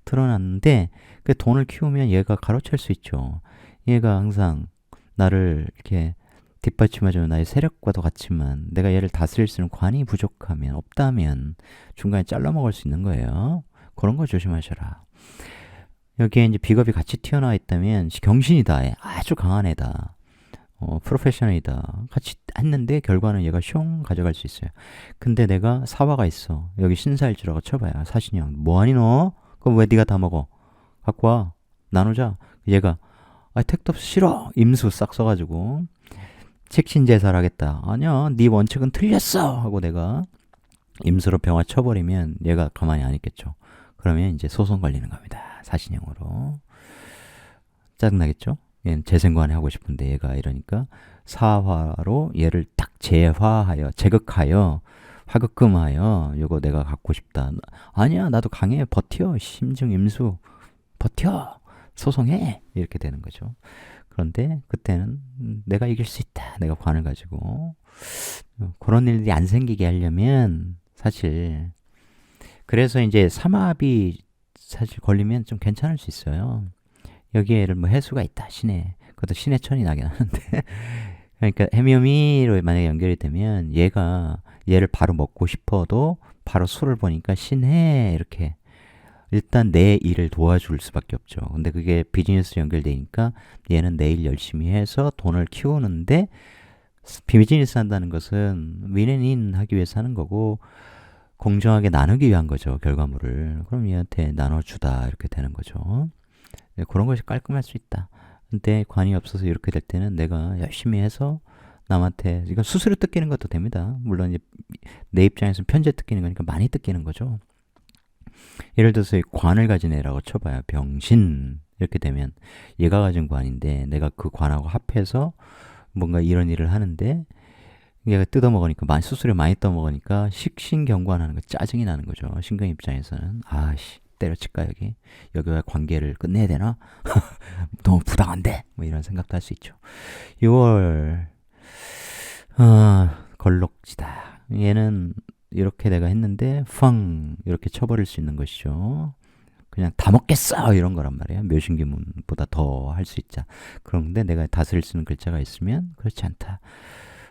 드러났는데 그 돈을 키우면 얘가 가로챌 수 있죠. 얘가 항상 나를 이렇게 뒷받침해주는 나의 세력과도 같지만 내가 얘를 다스릴 수 있는 관이 부족하면, 없다면 중간에 잘라먹을 수 있는 거예요. 그런 거 조심하셔라. 여기에 이제 비겁이 같이 튀어나와 있다면 경신이다. 아주 강한 애다. 프로페셔널이다. 같이 했는데 결과는 얘가 숑 가져갈 수 있어요. 근데 내가 사화가 있어. 여기 신사일주라고 쳐봐요. 사신형. 뭐하니 너? 그럼 왜 네가 다 먹어? 갖고 와. 나누자. 얘가 택도 없어. 싫어. 임수 싹 써가지고 책신제사를 하겠다. 아니야. 네 원칙은 틀렸어. 하고 내가 임수로 병화 쳐버리면 얘가 가만히 안 있겠죠. 그러면 이제 소송 걸리는 겁니다. 사신형으로. 짜증나겠죠? 얘는 재생관에 하고 싶은데 얘가 이러니까 사화로 얘를 딱 제화하여, 제극하여, 화극금하여 요거 내가 갖고 싶다. 아니야, 나도 강해. 버텨. 심증 임수. 버텨. 소송해. 이렇게 되는 거죠. 그런데 그때는 내가 이길 수 있다. 내가 관을 가지고. 그런 일들이 안 생기게 하려면 사실, 그래서 이제 삼합이 사실 걸리면 좀 괜찮을 수 있어요. 여기에 예를 뭐 해수가 있다. 신해. 그것도 신해천이 나긴 하는데. 그러니까 해묘미로 만약에 연결이 되면 얘를 바로 먹고 싶어도 바로 술을 보니까 신해 이렇게 일단 내 일을 도와줄 수밖에 없죠. 근데 그게 비즈니스 연결되니까 얘는 내일 열심히 해서 돈을 키우는데, 비즈니스 한다는 것은 윈앤윈 하기 위해서 하는 거고 공정하게 나누기 위한 거죠. 결과물을. 그럼 얘한테 나눠주다 이렇게 되는 거죠. 네, 그런 것이 깔끔할 수 있다. 근데 관이 없어서 이렇게 될 때는 내가 열심히 해서 남한테, 이건 수수료 뜯기는 것도 됩니다. 물론 이제 내 입장에서는 편제 뜯기는 거니까 많이 뜯기는 거죠. 예를 들어서 이 관을 가진 애라고 쳐봐요. 병신 이렇게 되면 얘가 가진 관인데 내가 그 관하고 합해서 뭔가 이런 일을 하는데 얘가 뜯어먹으니까, 수수료 많이 떠먹으니까 식신경관하는 거 짜증이 나는 거죠. 신금 입장에서는. 아씨, 때려칠까 여기? 여기와 관계를 끝내야 되나? 너무 부당한데? 뭐 이런 생각도 할 수 있죠. 6월 걸럭지다. 얘는 이렇게 내가 했는데 펑 이렇게 쳐버릴 수 있는 것이죠. 그냥 다 먹겠어 이런 거란 말이에요. 묘신기문보다 더 할 수 있자. 그런데 내가 다스릴 수 있는 글자가 있으면 그렇지 않다.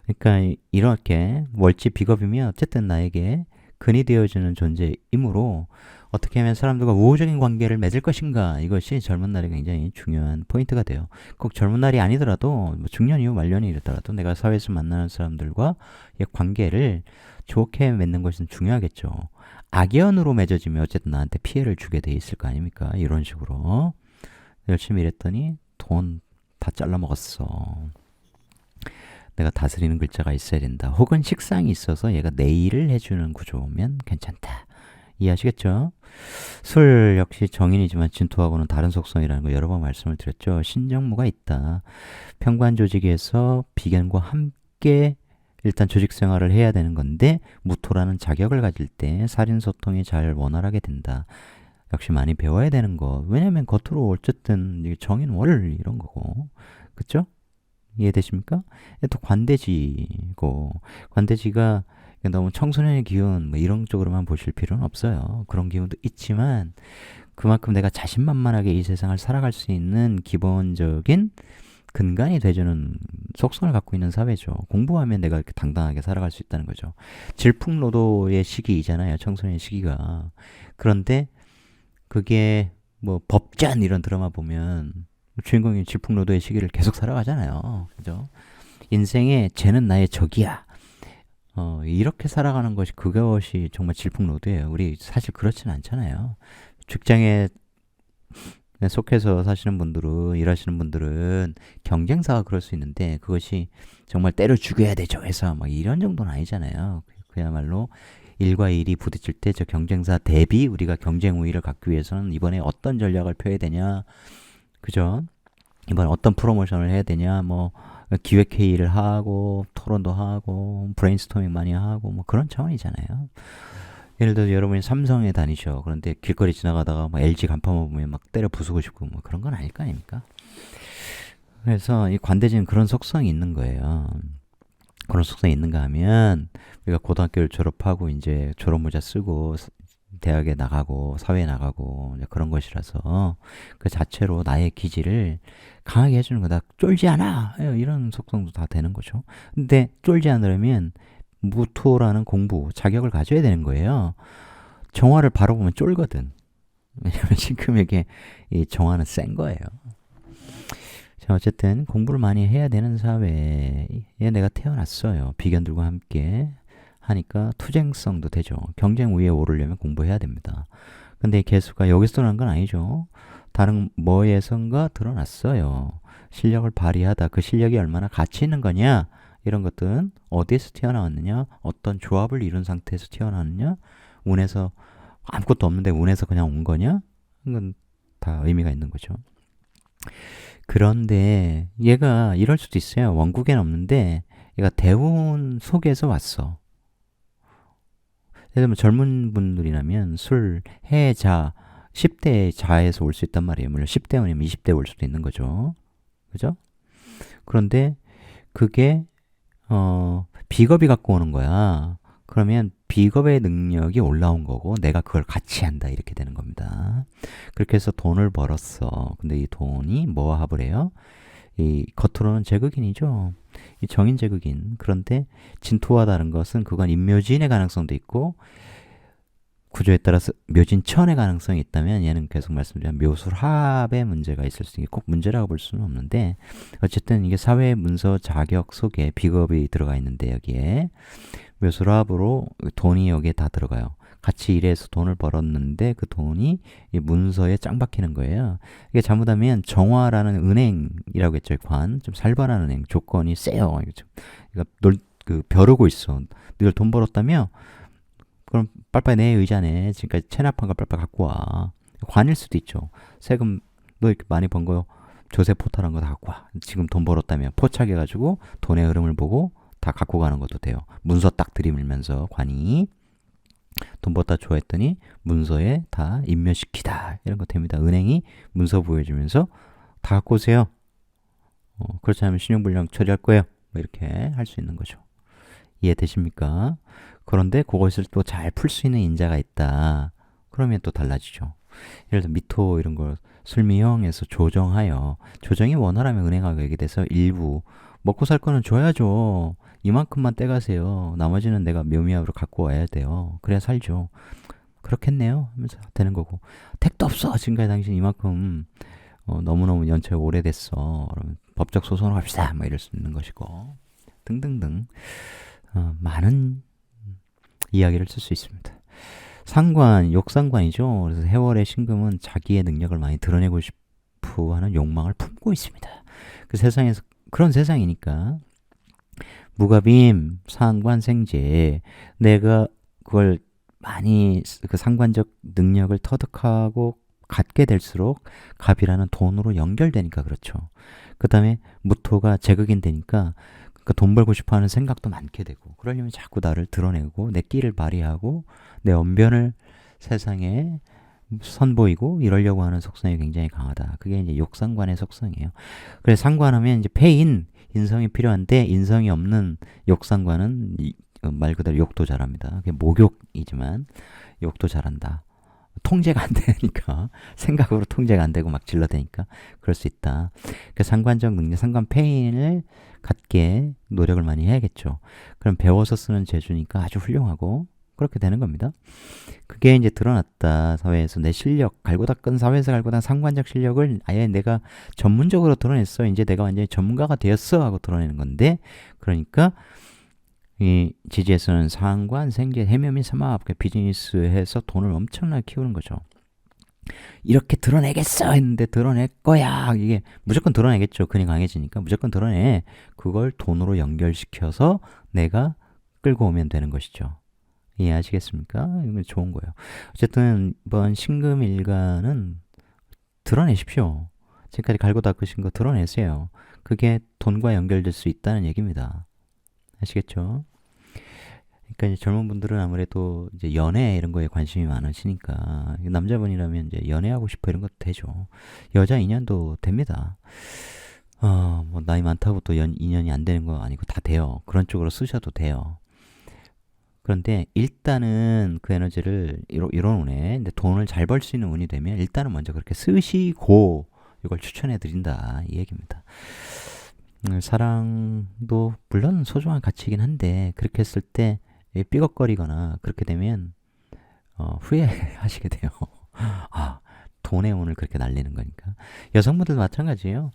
그러니까 이렇게 월지 비겁이면 어쨌든 나에게 근이 되어주는 존재이므로 어떻게 하면 사람들과 우호적인 관계를 맺을 것인가, 이것이 젊은 날이 굉장히 중요한 포인트가 돼요. 꼭 젊은 날이 아니더라도 뭐 중년 이후 말년이 이르더라도 내가 사회에서 만나는 사람들과 이 관계를 좋게 맺는 것은 중요하겠죠. 악연으로 맺어지면 어쨌든 나한테 피해를 주게 돼 있을 거 아닙니까? 이런 식으로 열심히 일했더니 돈 다 잘라 먹었어. 내가 다스리는 글자가 있어야 된다. 혹은 식상이 있어서 얘가 내 일을 해주는 구조면 괜찮다. 이해하시겠죠? 술 역시 정인이지만 진토하고는 다른 속성이라는 거 여러 번 말씀을 드렸죠. 신정무가 있다. 평관 조직에서 비견과 함께 일단 조직 생활을 해야 되는 건데 무토라는 자격을 가질 때 살인소통이 잘 원활하게 된다. 역시 많이 배워야 되는 거. 왜냐면 겉으로 어쨌든 정인월 이런 거고. 그쵸? 이해되십니까? 또 관대지고, 관대지가 너무 청소년의 기운 뭐 이런 쪽으로만 보실 필요는 없어요. 그런 기운도 있지만 그만큼 내가 자신만만하게 이 세상을 살아갈 수 있는 기본적인 근간이 돼주는 속성을 갖고 있는 사회죠. 공부하면 내가 이렇게 당당하게 살아갈 수 있다는 거죠. 질풍노도의 시기이잖아요. 청소년 시기가. 그런데 그게 뭐 법전 이런 드라마 보면 주인공이 질풍노도의 시기를 계속 살아가잖아요. 그죠? 인생에 쟤는 나의 적이야. 이렇게 살아가는 것이 그것이 정말 질풍노도예요. 우리 사실 그렇진 않잖아요. 직장에 속해서 사시는 분들은, 일하시는 분들은 경쟁사가 그럴 수 있는데 그것이 정말 때려 죽여야 되죠. 회사 막 이런 정도는 아니잖아요. 그야말로 일과 일이 부딪힐 때 저 경쟁사 대비 우리가 경쟁 우위를 갖기 위해서는 이번에 어떤 전략을 펴야 되냐, 그죠? 이번에 어떤 프로모션을 해야 되냐, 뭐 기획회의를 하고 토론도 하고 브레인스토밍 많이 하고 뭐 그런 차원이잖아요. 예를 들어 여러분이 삼성에 다니셔. 그런데 길거리 지나가다가 막 LG 간판만 보면 막 때려 부수고 싶고 뭐 그런 건 아닐 거 아닙니까? 그래서 이 관대지는 그런 속성이 있는 거예요. 그런 속성이 있는가 하면 우리가 고등학교를 졸업하고 이제 졸업모자 쓰고 대학에 나가고 사회에 나가고 이제 그런 것이라서 그 자체로 나의 기질을 강하게 해주는 거다. 쫄지 않아! 이런 속성도 다 되는 거죠. 근데 쫄지 않으려면 무토라는 공부, 자격을 가져야 되는 거예요. 정화를 바로 보면 쫄거든. 왜냐면 지금 이게 이 정화는 센 거예요. 자, 어쨌든 공부를 많이 해야 되는 사회에 내가 태어났어요. 비견들과 함께 하니까 투쟁성도 되죠. 경쟁 우위에 오르려면 공부해야 됩니다. 근데 이 개수가 여기서 드러난 건 아니죠. 다른 뭐에선가 드러났어요. 실력을 발휘하다. 그 실력이 얼마나 가치 있는 거냐? 이런 것들은 어디에서 튀어나왔느냐? 어떤 조합을 이룬 상태에서 튀어나왔느냐? 운에서 아무것도 없는데 운에서 그냥 온 거냐? 이건 다 의미가 있는 거죠. 그런데 얘가 이럴 수도 있어요. 원국에는 없는데 얘가 대운 속에서 왔어. 예를 들면 젊은 분들이라면 술, 해, 자, 10대 자에서 올 수 있단 말이에요. 물론 10대 아니면 20대 올 수도 있는 거죠. 그죠? 그런데 그게 비겁이 갖고 오는 거야. 그러면 비겁의 능력이 올라온 거고 내가 그걸 같이 한다 이렇게 되는 겁니다. 그렇게 해서 돈을 벌었어. 근데 이 돈이 뭐와 합을 해요? 이 겉으로는 제극인이죠. 이 정인 제극인. 그런데 진토와 다른 것은 그건 인묘진의 가능성도 있고 구조에 따라서 묘진천의 가능성이 있다면 얘는 계속 말씀드린 묘술합의 문제가 있을 수 있고 꼭 문제라고 볼 수는 없는데 어쨌든 이게 사회 문서 자격 속에 비겁이 들어가 있는데 여기에 묘술합으로 돈이 여기에 다 들어가요. 같이 일해서 돈을 벌었는데 그 돈이 이 문서에 짱 박히는 거예요. 이게 잘못하면 정화라는 은행이라고 했죠. 관. 좀 살벌한 은행. 조건이 세요. 그 벼르고 있어. 늘 돈 벌었다며? 그럼 빨빨 내 의자네. 지금까지 체납한 걸 빨빨 갖고 와. 관일 수도 있죠. 세금 너 이렇게 많이 번 거 조세 포탈한 거 다 갖고 와. 지금 돈 벌었다며 포착해가지고 돈의 흐름을 보고 다 갖고 가는 것도 돼요. 문서 딱 들이밀면서 관이 돈 벌다 좋아했더니 문서에 다 인멸시키다 이런 거 됩니다. 은행이 문서 보여주면서 다 갖고 오세요. 그렇지 않으면 신용불량 처리할 거예요. 뭐 이렇게 할 수 있는 거죠. 이해되십니까? 그런데 그것을 또 잘 풀 수 있는 인자가 있다. 그러면 또 달라지죠. 예를 들어 미토 이런 걸 술미형에서 조정하여 조정이 원활하면 은행하고 얘기돼서 일부 먹고 살 거는 줘야죠. 이만큼만 떼가세요. 나머지는 내가 묘미압으로 갖고 와야 돼요. 그래야 살죠. 그렇겠네요 하면서 되는 거고 택도 없어 지금까지 당신 이만큼 너무너무 연체가 오래됐어. 그러면 법적 소송을 합시다. 뭐 이럴 수 있는 것이고 등등등 많은 이야기를 쓸 수 있습니다. 상관, 욕상관이죠. 그래서 해월의 신금은 자기의 능력을 많이 드러내고 싶어 하는 욕망을 품고 있습니다. 그 세상에서 그런 세상이니까 무갑임, 상관, 생재 내가 그걸 많이 그 상관적 능력을 터득하고 갖게 될수록 갑이라는 돈으로 연결되니까 그렇죠. 그 다음에 무토가 제극인 되니까 그러니까 돈 벌고 싶어하는 생각도 많게 되고 그러려면 자꾸 나를 드러내고 내 끼를 발휘하고 내 언변을 세상에 선보이고 이러려고 하는 속성이 굉장히 강하다. 그게 이제 욕상관의 속성이에요. 그래서 상관하면 이제 폐인, 인성이 필요한데 인성이 없는 욕상관은 말 그대로 욕도 잘합니다. 그게 목욕이지만 욕도 잘한다. 통제가 안 되니까 생각으로 통제가 안 되고 막 질러대니까 그럴 수 있다. 그 상관적 능력, 상관 폐인을 갖게 노력을 많이 해야겠죠. 그럼 배워서 쓰는 재주니까 아주 훌륭하고 그렇게 되는 겁니다. 그게 이제 드러났다. 사회에서 내 실력, 갈고 닦은 사회에서 갈고 닦은 상관적 실력을 아예 내가 전문적으로 드러냈어. 이제 내가 완전히 전문가가 되었어 하고 드러내는 건데 그러니까 이 지지에서는 상관, 생계, 해묘 및 삼합, 비즈니스해서 돈을 엄청나게 키우는 거죠. 이렇게 드러내겠어 했는데 드러낼 거야. 이게 무조건 드러내겠죠. 근이 강해지니까 무조건 드러내. 그걸 돈으로 연결시켜서 내가 끌고 오면 되는 것이죠. 이해하시겠습니까? 이건 좋은 거예요. 어쨌든 이번 신금일간은 드러내십시오. 지금까지 갈고 닦으신 거 드러내세요. 그게 돈과 연결될 수 있다는 얘기입니다. 아시겠죠? 그러니까 이제 젊은 분들은 아무래도 이제 연애 이런 거에 관심이 많으시니까 남자분이라면 이제 연애하고 싶어 이런 것도 되죠. 여자 인연도 됩니다. 뭐 나이 많다고 또 인연이 안 되는 거 아니고 다 돼요. 그런 쪽으로 쓰셔도 돼요. 그런데 일단은 그 에너지를 이런 운에 돈을 잘 벌 수 있는 운이 되면 일단은 먼저 그렇게 쓰시고 이걸 추천해 드린다 이 얘기입니다. 사랑도 물론 소중한 가치이긴 한데 그렇게 했을 때 삐걱거리거나 그렇게 되면 후회하시게 돼요. 아, 돈의 운을 그렇게 날리는 거니까. 여성분들도 마찬가지예요.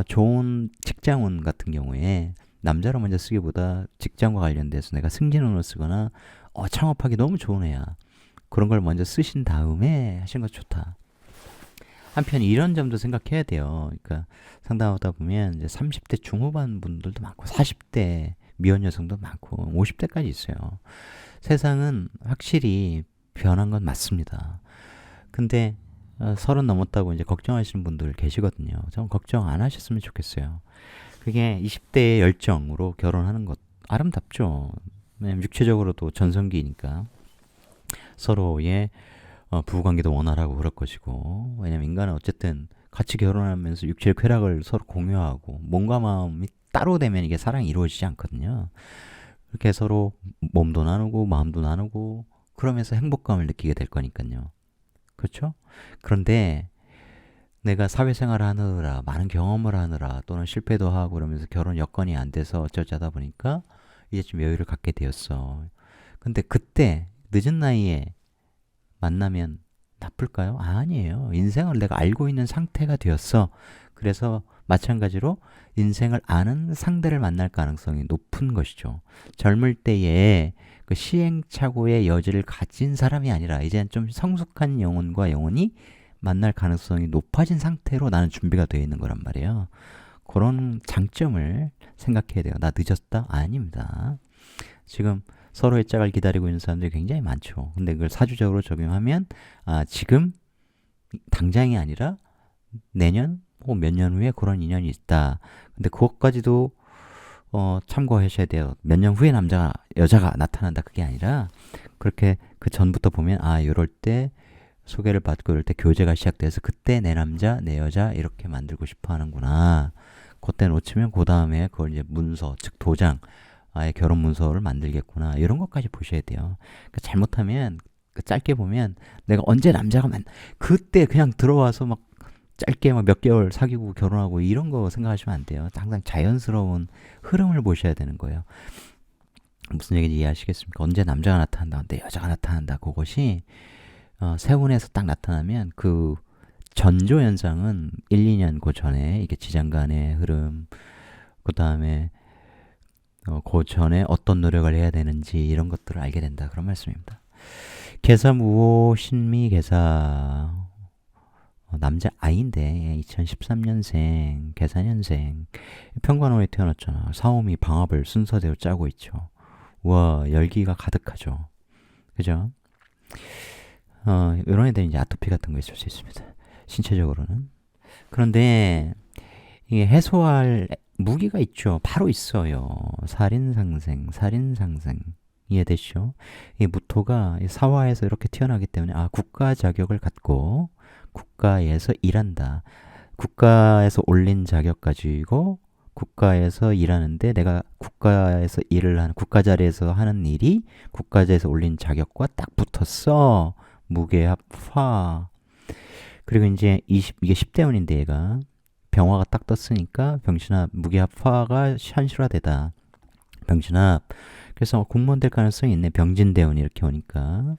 좋은 직장운 같은 경우에 남자로 먼저 쓰기보다 직장과 관련돼서 내가 승진운을 쓰거나 창업하기 너무 좋은 애야. 그런 걸 먼저 쓰신 다음에 하시는 것 좋다. 한편 이런 점도 생각해야 돼요. 그러니까 상담하다 보면 이제 30대 중후반 분들도 많고 40대 미혼 여성도 많고 50대까지 있어요. 세상은 확실히 변한 건 맞습니다. 근데 30 넘었다고 이제 걱정하시는 분들 계시거든요. 전 걱정 안 하셨으면 좋겠어요. 그게 20대의 열정으로 결혼하는 것 아름답죠. 왜냐면 육체적으로도 전성기니까 서로의 부부관계도 원활하고 그럴 것이고 왜냐면 인간은 어쨌든 같이 결혼하면서 육체의 쾌락을 서로 공유하고 몸과 마음이 따로 되면 이게 사랑이 이루어지지 않거든요. 이렇게 서로 몸도 나누고 마음도 나누고 그러면서 행복감을 느끼게 될 거니까요. 그렇죠? 그런데 내가 사회생활을 하느라 많은 경험을 하느라 또는 실패도 하고 그러면서 결혼 여건이 안 돼서 어쩌자다 보니까 이제 좀 여유를 갖게 되었어. 근데 그때 늦은 나이에 만나면 나쁠까요? 아니에요. 인생을 내가 알고 있는 상태가 되었어. 그래서 마찬가지로 인생을 아는 상대를 만날 가능성이 높은 것이죠. 젊을 때에 그 시행착오의 여지를 가진 사람이 아니라 이제는 좀 성숙한 영혼과 영혼이 만날 가능성이 높아진 상태로 나는 준비가 되어 있는 거란 말이에요. 그런 장점을 생각해야 돼요. 나 늦었다? 아닙니다. 지금 서로의 짝을 기다리고 있는 사람들이 굉장히 많죠. 근데 그걸 사주적으로 적용하면 지금 당장이 아니라 내년 혹은 몇 년 후에 그런 인연이 있다. 근데 그것까지도 참고하셔야 돼요. 몇 년 후에 여자가 나타난다 그게 아니라 그렇게 그 전부터 보면 이럴 때 소개를 받고 이럴 때 교제가 시작돼서 그때 내 남자 내 여자 이렇게 만들고 싶어 하는구나. 그때 놓치면 그 다음에 그걸 이제 문서 즉 도장 아예 결혼 문서를 만들겠구나. 이런 것까지 보셔야 돼요. 그러니까 잘못하면 짧게 보면 내가 언제 남자가 그때 그냥 들어와서 막 짧게 막 몇 개월 사귀고 결혼하고 이런 거 생각하시면 안 돼요. 항상 자연스러운 흐름을 보셔야 되는 거예요. 무슨 얘기인지 이해하시겠습니까? 언제 남자가 나타난다, 언제 여자가 나타난다. 그것이 세운에서 딱 나타나면 그 전조 현상은 1, 2년 그 전에 이게 지장간의 흐름, 그 다음에 그 전에 어떤 노력을 해야 되는지 이런 것들을 알게 된다. 그런 말씀입니다. 계사무호 신미계사 남자 아이인데 2013년생 계사년생 평관호에 태어났잖아. 사오미 방합을 순서대로 짜고 있죠. 와 열기가 가득하죠. 그죠? 이런 애들은 이제 아토피 같은 거 있을 수 있습니다. 신체적으로는. 그런데 이게 해소할 무기가 있죠. 바로 있어요. 살인상생. 이해되시죠? 이 무토가 사화에서 이렇게 태어나기 때문에 국가 자격을 갖고 국가에서 일한다. 국가에서 올린 자격 가지고 국가에서 일하는데 내가 국가에서 일을 하는 국가 자리에서 하는 일이 국가자에서 올린 자격과 딱 붙었어. 무게합화. 그리고 이제 이게 10대운인데 얘가 병화가 딱 떴으니까 병신합 무게합화가 현실화되다. 병신합. 그래서 공무원 될 가능성이 있네. 병진대운이 이렇게 오니까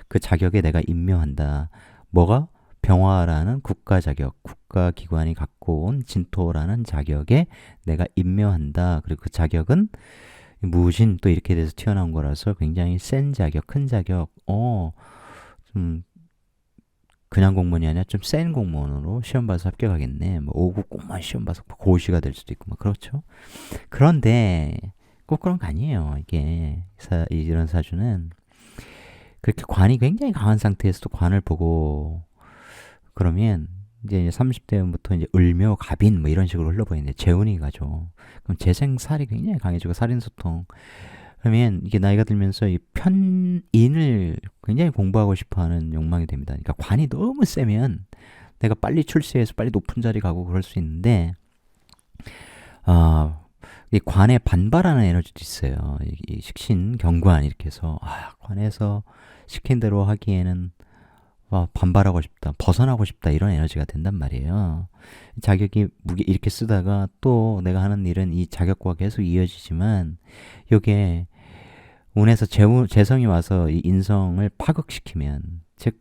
그 자격에 내가 임묘한다. 뭐가? 병화라는 국가 자격, 국가기관이 갖고 온 진토라는 자격에 내가 임묘한다. 그리고 그 자격은 무진 또 이렇게 돼서 튀어나온 거라서 굉장히 센 자격, 큰 자격. 좀 그냥 공무원이 아니라 좀 센 공무원으로 시험 봐서 합격하겠네. 뭐 5급 공무원 시험 봐서 고시가 될 수도 있고, 뭐 그렇죠. 그런데 꼭 그런 거 아니에요. 이게 이런 사주는 그렇게 관이 굉장히 강한 상태에서도 관을 보고 그러면 이제 30대부터 이제 을묘, 갑인 뭐 이런 식으로 흘러버리는데 재운이 가죠. 그럼 재생살이 굉장히 강해지고 살인소통. 그러면 이게 나이가 들면서 이 편인을 굉장히 공부하고 싶어하는 욕망이 됩니다. 그러니까 관이 너무 세면 내가 빨리 출세해서 빨리 높은 자리 가고 그럴 수 있는데 이 관에 반발하는 에너지도 있어요. 이 식신, 경관 이렇게 해서 관에서 시킨 대로 하기에는 반발하고 싶다, 벗어나고 싶다 이런 에너지가 된단 말이에요. 자격이 무게 이렇게 쓰다가 또 내가 하는 일은 이 자격과 계속 이어지지만 요게 운에서 재성이 와서 이 인성을 파극시키면 즉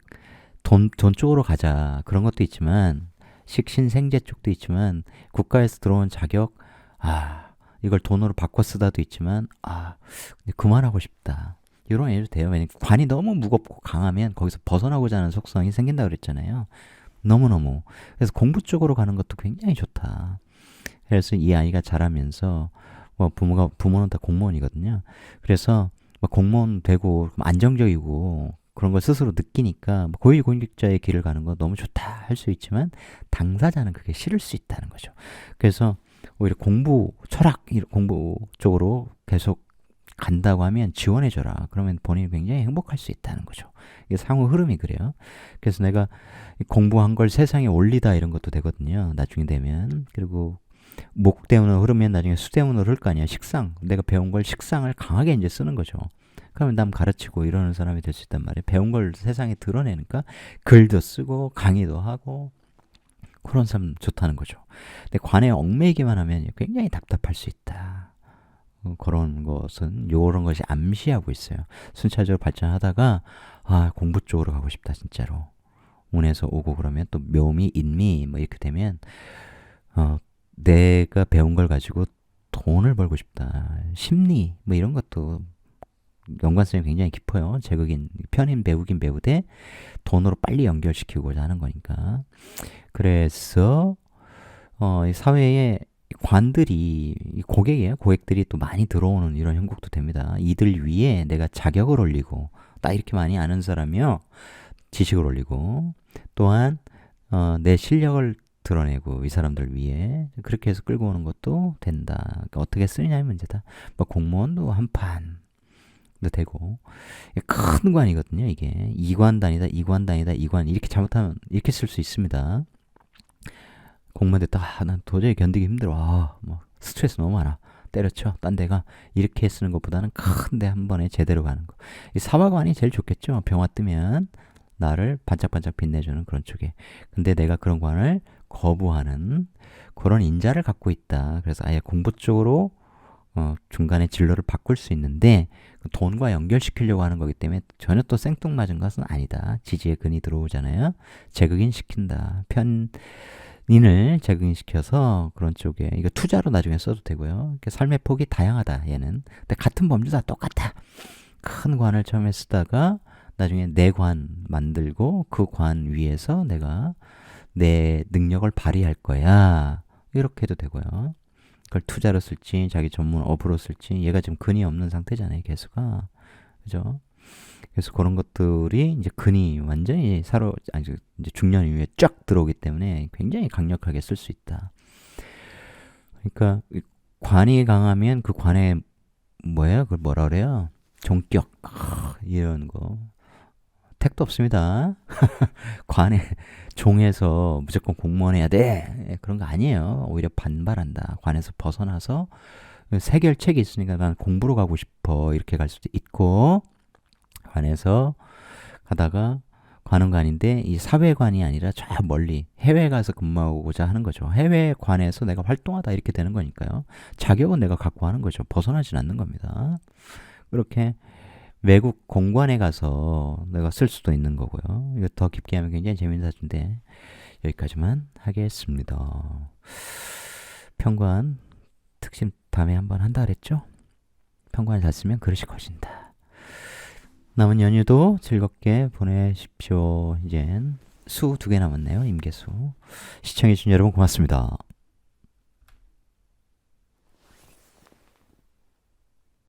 돈 쪽으로 가자 그런 것도 있지만 식신생재 쪽도 있지만 국가에서 들어온 자격 이걸 돈으로 바꿔 쓰다도 있지만 그만하고 싶다. 이런 애도 돼요. 왜냐면 관이 너무 무겁고 강하면 거기서 벗어나고자 하는 속성이 생긴다고 그랬잖아요. 너무너무. 그래서 공부 쪽으로 가는 것도 굉장히 좋다. 그래서 이 아이가 자라면서 부모는 다 공무원이거든요. 그래서 공무원 되고 안정적이고 그런 걸 스스로 느끼니까 고위공직자의 길을 가는 거 너무 좋다 할 수 있지만 당사자는 그게 싫을 수 있다는 거죠. 그래서 오히려 공부, 철학, 공부 쪽으로 계속 간다고 하면 지원해줘라. 그러면 본인이 굉장히 행복할 수 있다는 거죠. 이게 상호 흐름이 그래요. 그래서 내가 공부한 걸 세상에 올리다 이런 것도 되거든요. 나중에 되면. 그리고 목대운으로 흐르면 나중에 수대운으로 흐를 거 아니야. 식상. 내가 배운 걸 식상을 강하게 이제 쓰는 거죠. 그러면 남 가르치고 이러는 사람이 될 수 있단 말이에요. 배운 걸 세상에 드러내니까 글도 쓰고 강의도 하고 그런 사람 좋다는 거죠. 근데 관에 얽매이기만 하면 굉장히 답답할 수 있다. 그런 것은 요런 것이 암시하고 있어요. 순차적으로 발전하다가 공부 쪽으로 가고 싶다 진짜로. 운에서 오고 그러면 또 묘미, 인미 뭐 이렇게 되면 내가 배운 걸 가지고 돈을 벌고 싶다. 심리 뭐 이런 것도 연관성이 굉장히 깊어요. 제극인 편인 배우긴 배우되 돈으로 빨리 연결시키고자 하는 거니까. 그래서 이 사회에 관들이 고객이에요. 고객들이 또 많이 들어오는 이런 형국도 됩니다. 이들 위에 내가 자격을 올리고 딱 이렇게 많이 아는 사람이요. 지식을 올리고 또한 내 실력을 드러내고 이 사람들 위에 그렇게 해서 끌고 오는 것도 된다. 그러니까 어떻게 쓰느냐의 문제다. 공무원도 한판 되고 큰 관이거든요. 이게 이관단이다, 이관 이렇게 잘못하면 이렇게 쓸 수 있습니다. 공무원 됐다. 난 도저히 견디기 힘들어. 스트레스 너무 많아. 때려쳐. 딴 데가 이렇게 쓰는 것보다는 큰 데 한 번에 제대로 가는 거. 이 사화관이 제일 좋겠죠. 병화 뜨면 나를 반짝반짝 빛내주는 그런 쪽에. 근데 내가 그런 관을 거부하는 그런 인자를 갖고 있다. 그래서 아예 공부 쪽으로 중간에 진로를 바꿀 수 있는데 돈과 연결시키려고 하는 거기 때문에 전혀 또 생뚱맞은 것은 아니다. 지지의 근이 들어오잖아요. 재극인 시킨다. 편인을 재극인시켜서 그런 쪽에 이거 투자로 나중에 써도 되고요. 삶의 폭이 다양하다. 얘는. 근데 같은 범주 다 똑같아. 큰 관을 처음에 쓰다가 나중에 내 관 만들고 그 관 위에서 내가 내 능력을 발휘할 거야. 이렇게 해도 되고요. 그걸 투자로 쓸지 자기 전문 업으로 쓸지 얘가 지금 근이 없는 상태잖아요. 개수가. 그죠? 그래서 그런 것들이 이제 근이 완전히 이제 중년 이후에 쫙 들어오기 때문에 굉장히 강력하게 쓸 수 있다. 그러니까 관이 강하면 그 관에 뭐예요? 그걸 뭐라 그래요? 종격 이런 거 택도 없습니다. 관에 종에서 무조건 공무원 해야 돼 그런 거 아니에요. 오히려 반발한다. 관에서 벗어나서 세결책이 있으니까 난 공부로 가고 싶어 이렇게 갈 수도 있고 관에서 가다가 관은 관인데 이 사회관이 아니라 저 멀리 해외 가서 근무하고자 하는 거죠. 해외 관에서 내가 활동하다 이렇게 되는 거니까요. 자격은 내가 갖고 하는 거죠. 벗어나진 않는 겁니다. 그렇게 외국 공관에 가서 내가 쓸 수도 있는 거고요. 이거 더 깊게 하면 굉장히 재밌는 사주인데 여기까지만 하겠습니다. 편관 특심 다음에 한번 한다 그랬죠? 편관을 잘 쓰면 그릇이 커진다. 남은 연휴도 즐겁게 보내십시오. 이젠 수 2개 남았네요. 임계수. 시청해주신 여러분 고맙습니다.